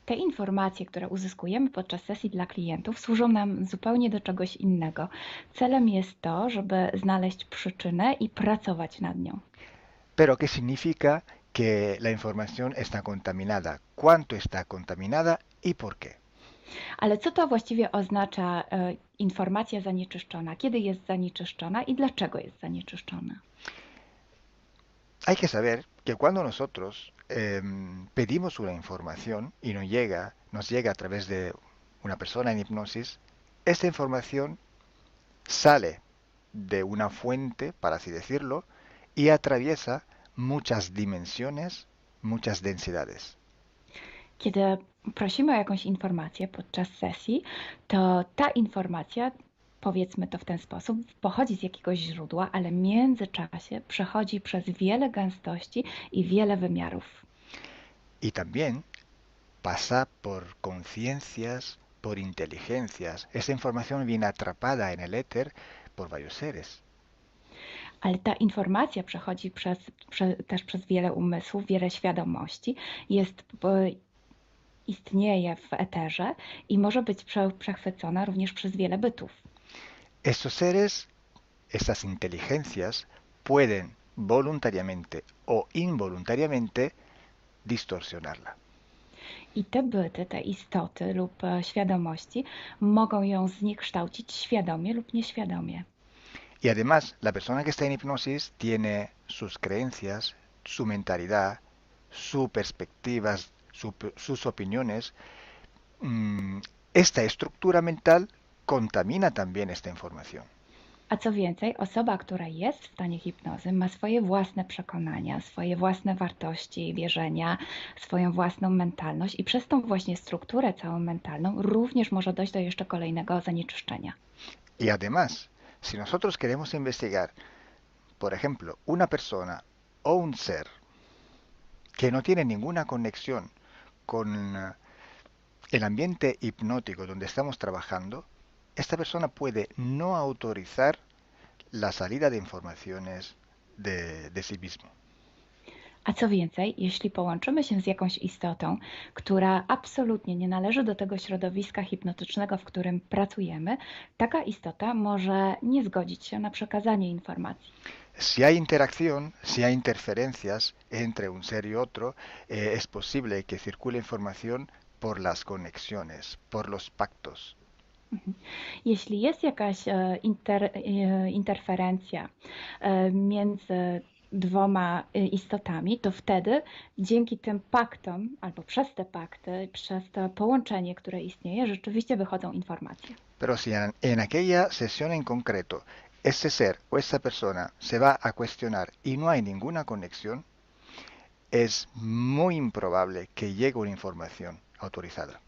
Te informacje, które uzyskujemy podczas sesji dla klientów, służą nam zupełnie do czegoś innego. Celem jest to, żeby znaleźć przyczynę i pracować nad nią. Pero ¿qué significa que la información está contaminada? ¿Cuánto está contaminada y por qué? Ale co to właściwie oznacza informacja zanieczyszczona? Kiedy jest zanieczyszczona i dlaczego jest zanieczyszczona? Hay que saber que cuando nosotros pedimos una información y nos llega a través de una persona en hipnosis, esta información sale de una fuente, para así decirlo, y atraviesa muchas dimensiones, muchas densidades. Kiedy prosimy o jakąś informację podczas sesji, to ta informacja, powiedzmy to w ten sposób, pochodzi z jakiegoś źródła, ale w międzyczasie przechodzi przez wiele gęstości i wiele wymiarów. Y también pasa por conciencias, por inteligencias. Esta información viene atrapada en el éter por varios seres. Ale ta informacja przechodzi też przez wiele umysłów, wiele świadomości, istnieje w eterze i może być przechwycona również przez wiele bytów. Estos seres, estas inteligencias, pueden voluntariamente o involuntariamente distorsionarla. I te byty, te istoty lub świadomości mogą ją zniekształcić świadomie lub nieświadomie. Y además, la persona que está en hipnosis tiene sus creencias, su mentalidad, sus perspectivas, sus opiniones. Esta estructura mental contamina también esta información. A co więcej, osoba, która jest w stanie hipnozy, ma swoje własne przekonania, swoje własne wartości i wierzenia, swoją własną mentalność i przez tą właśnie strukturę całą mentalną również może dojść do jeszcze kolejnego zanieczyszczenia. Y además, si nosotros queremos investigar, por ejemplo, una persona o un ser que no tiene ninguna conexión con el ambiente hipnótico donde estamos trabajando, esta persona puede no autorizar la salida de informaciones de sí mismo. A co więcej, jeśli połączymy się z jakąś istotą, która absolutnie nie należy do tego środowiska hipnotycznego, w którym pracujemy, taka istota może nie zgodzić się na przekazanie informacji. Si hay interacción, si hay interferencias entre un ser y otro, es posible que circule información por las conexiones, por los pactos. Jeśli jest jakaś interferencja między dwoma istotami, to wtedy dzięki tym paktom, albo przez te pakty, przez to połączenie, które istnieje, rzeczywiście wychodzą informacje. Pero si en aquella sesión en concreto ese ser o esa persona se va a cuestionar y no hay ninguna conexión, es muy improbable que llegue una información autorizada.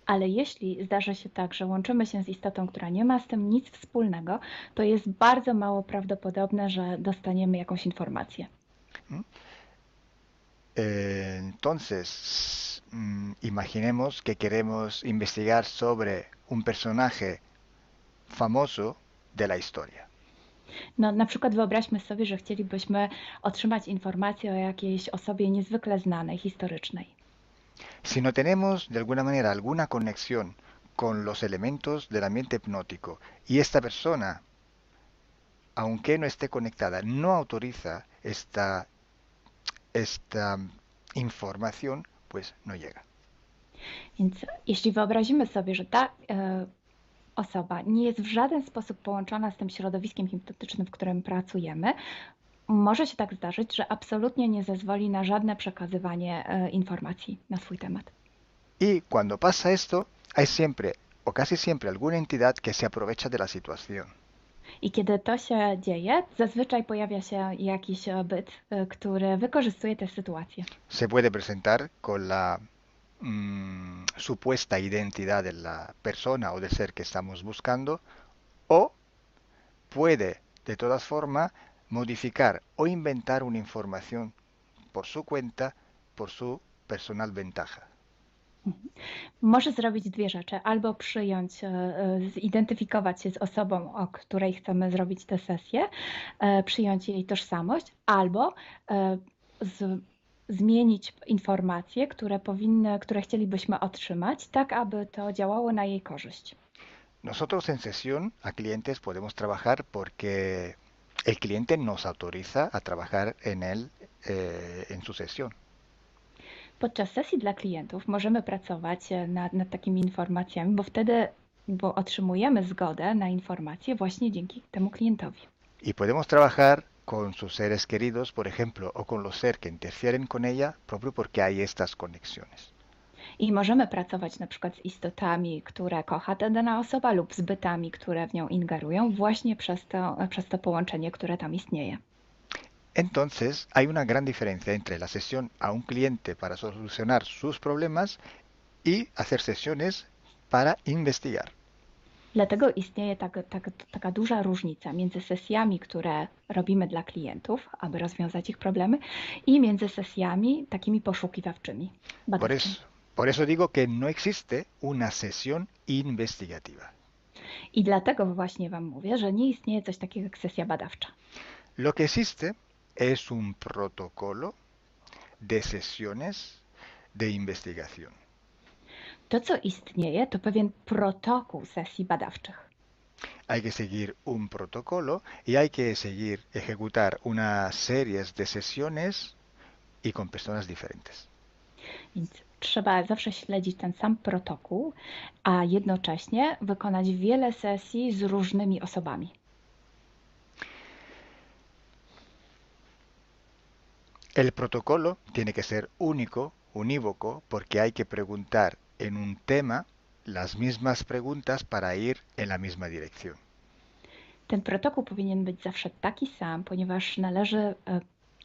Ale jeśli zdarzy się tak, że łączymy się z istotą, która nie ma z tym nic wspólnego, to jest bardzo mało prawdopodobne, że dostaniemy jakąś informację. Entonces, imaginemos que queremos investigar sobre un personaje famoso de la historia. No, na przykład wyobraźmy sobie, że chcielibyśmy otrzymać informację o jakiejś osobie niezwykle znanej, historycznej. Si no tenemos de alguna manera alguna conexión con los elementos del ambiente hipnótico y esta persona, aunque no esté conectada, no autoriza esta información, pues no llega. Więc jeśli wyobrazimy sobie, że ta osoba nie jest w żaden sposób połączona z tym środowiskiem hipnotycznym, w którym pracujemy, może się tak zdarzyć, że absolutnie nie zezwoli na żadne przekazywanie informacji na swój temat. Y cuando pasa esto, hay siempre o casi siempre alguna entidad que se aprovecha de la situación. I kiedy to się dzieje, zazwyczaj pojawia się jakiś byt, który wykorzystuje tę sytuację. Se puede presentar con la supuesta identidad de la persona o del ser que estamos buscando, o puede de todas formas modificar o inventar una información por su cuenta, por su personal ventaja. Może zrobić dwie rzeczy. Albo przyjąć, zidentyfikować się z osobą, o której chcemy zrobić tę sesję, przyjąć jej tożsamość, albo zmienić informacje, które chcielibyśmy otrzymać, tak aby to działało na jej korzyść. Nosotros en sesión a clientes podemos trabajar porque el cliente nos autoriza a trabajar en él, en su sesión. Podczas sesji dla klientów możemy pracować nad takimi informacjami, bo otrzymujemy zgodę na informacje właśnie dzięki temu klientowi. Y podemos trabajar con sus seres queridos, por ejemplo, o con los seres que interfieren con ella, propio porque hay estas conexiones. I możemy pracować na przykład z istotami, które kocha ta dana osoba lub z bytami, które w nią ingerują właśnie przez to połączenie, które tam istnieje. Entonces, hay una gran diferencia entre la sesión a un cliente para solucionar sus problemas y hacer sesiones para investigar. Dlatego istnieje taka duża różnica między sesjami, które robimy dla klientów, aby rozwiązać ich problemy, i między sesjami takimi poszukiwawczymi, badawczymi. Por eso digo que no existe una sesión investigativa. I dlatego właśnie Wam mówię, że nie istnieje coś takiego jak sesja badawcza. Lo que existe es un protocolo de sesiones de investigación. To, co istnieje, to pewien protokół sesji badawczych. Hay que seguir un protocolo y hay que seguir, ejecutar una serie de sesiones y con personas diferentes. Więc trzeba zawsze śledzić ten sam protokół, a jednocześnie wykonać wiele sesji z różnymi osobami. El protocolo tiene que ser único, unívoco, porque hay que preguntar en un tema las mismas preguntas para ir en la misma dirección. Ten protokół powinien być zawsze taki sam, ponieważ należy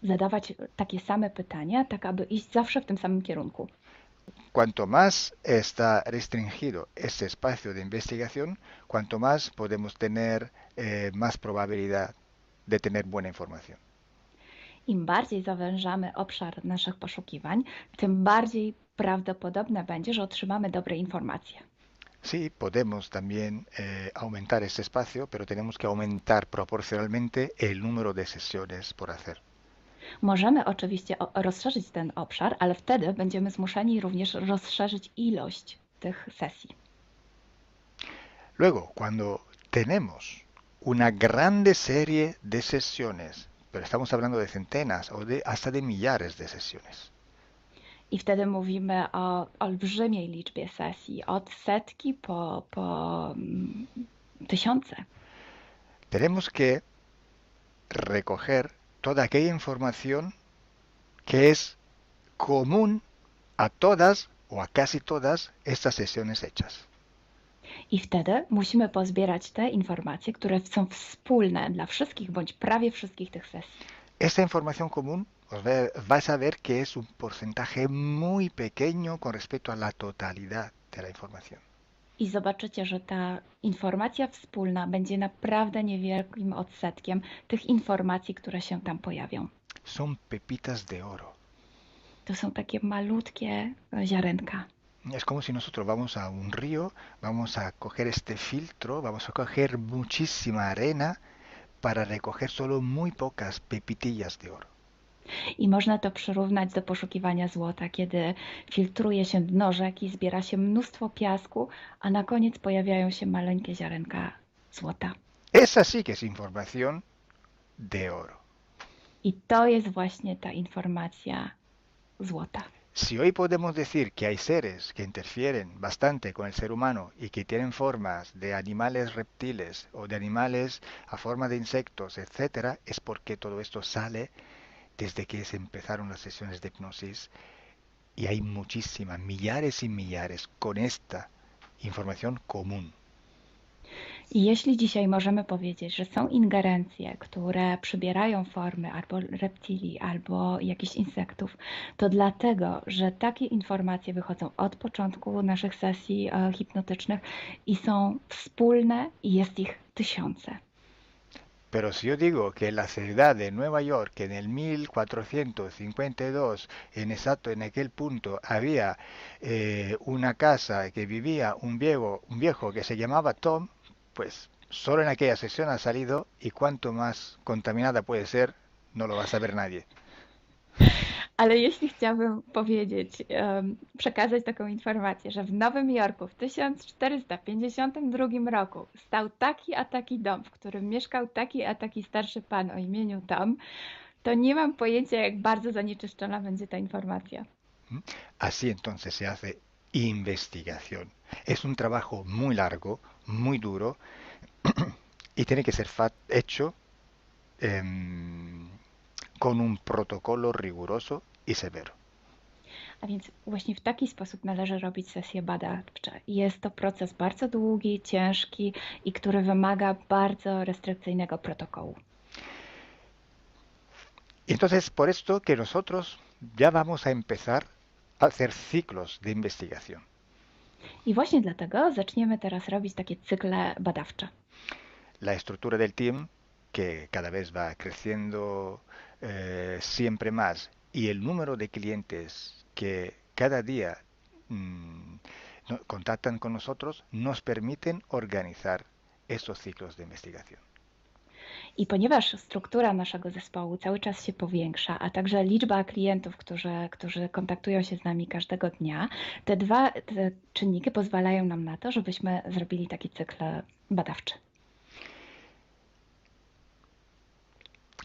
zadawać takie same pytania, tak aby iść zawsze w tym samym kierunku. Cuanto más está restringido ese espacio de investigación, cuanto más podemos tener más probabilidad de tener buena información. Im bardziej zawężamy obszar naszych poszukiwań, tym bardziej prawdopodobne będzie, że otrzymamy dobre informacje. Sí, podemos también aumentar ese espacio, pero tenemos que aumentar proporcionalmente el número de sesiones por hacer. Możemy oczywiście rozszerzyć ten obszar, ale wtedy będziemy zmuszeni również rozszerzyć ilość tych sesji. Luego, cuando tenemos una grande serie de sesiones, pero estamos hablando de centenas o hasta de millares de sesiones. I wtedy mówimy o olbrzymiej liczbie sesji, od setki po tysiące. Tenemos que recoger toda aquella información que es común a todas o a casi todas estas sesiones hechas. I wtedy musimy pozbierać te informacje, które są wspólne dla wszystkich bądź prawie wszystkich tych sesji. Esta información común vais a ver que es un porcentaje muy pequeño con respecto a la totalidad de la información. I zobaczycie, że ta informacja wspólna będzie naprawdę niewielkim odsetkiem tych informacji, które się tam pojawią. Son pepitas de oro. To są takie malutkie ziarenka. Es como si nosotros vamos a un río, vamos a coger este filtro, vamos a coger muchísima arena para recoger solo muy pocas pepitillas de oro. I można to przyrównać do poszukiwania złota, kiedy filtruje się dno rzeki, zbiera się mnóstwo piasku, a na koniec pojawiają się maleńkie ziarenka złota. Esa sí que es información de oro. I to jest właśnie ta informacja złota. Si hoy podemos decir que hay seres que interfieren bastante con el ser humano y que tienen formas de animales reptiles o de animales a forma de insectos, etc., es porque todo esto sale desde que se empezaron las sesiones de hipnosis y hay muchísimas, millares y millares con esta información común. I jeśli dzisiaj możemy powiedzieć, że są ingerencje, które przybierają formy albo reptilii, albo jakichś insektów, to dlatego, że takie informacje wychodzą od początku naszych sesji hipnotycznych i są wspólne i jest ich tysiące. Pero si yo digo que en la ciudad de Nueva York, en el 1452, en aquel punto, había una casa que vivía un viejo que se llamaba Tom, pues solo en aquella sesión ha salido y cuánto más contaminada puede ser, no lo va a saber nadie. Ale jeśli chciałabym powiedzieć, przekazać taką informację, że w Nowym Jorku w 1452 roku stał taki a taki dom, w którym mieszkał taki a taki starszy pan o imieniu Tom, to nie mam pojęcia, jak bardzo zanieczyszczona będzie ta informacja. ¿Mm? Así entonces se hace investigación. Es un trabajo muy largo, muy duro y tiene que ser hecho con un protocolo riguroso y severo. A więc właśnie w taki sposób należy robić sesje badawcze. Jest to proces bardzo długi, ciężki i który wymaga bardzo restrykcyjnego protokołu. Y entonces, por esto que nosotros ya vamos a empezar a hacer ciclos de investigación. I właśnie dlatego zaczniemy teraz robić takie cykle badawcze. La estructura del team, que cada vez va creciendo siempre más, y el número de clientes que cada día contactan con nosotros, nos permiten organizar estos ciclos de investigación. I ponieważ struktura naszego zespołu cały czas się powiększa, a także liczba klientów, którzy kontaktują się z nami każdego dnia, te czynniki pozwalają nam na to, żebyśmy zrobili taki cykl badawczy.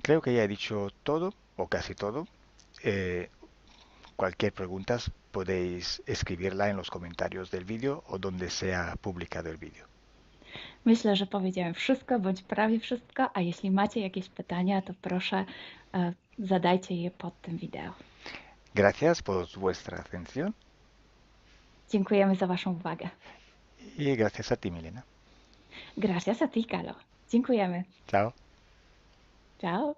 Creo que ya he dicho todo, o casi todo. Cualquier pregunta podéis escribirla en los comentarios del vídeo o donde sea publicado el vídeo. Myślę, że powiedziałem wszystko, bądź prawie wszystko, a jeśli macie jakieś pytania, to proszę zadajcie je pod tym wideo. Gracias por vuestra atención. Dziękujemy za Waszą uwagę. Y gracias a ti, Milena. Gracias a ti, Kalo. Dziękujemy. Chao. Ciao.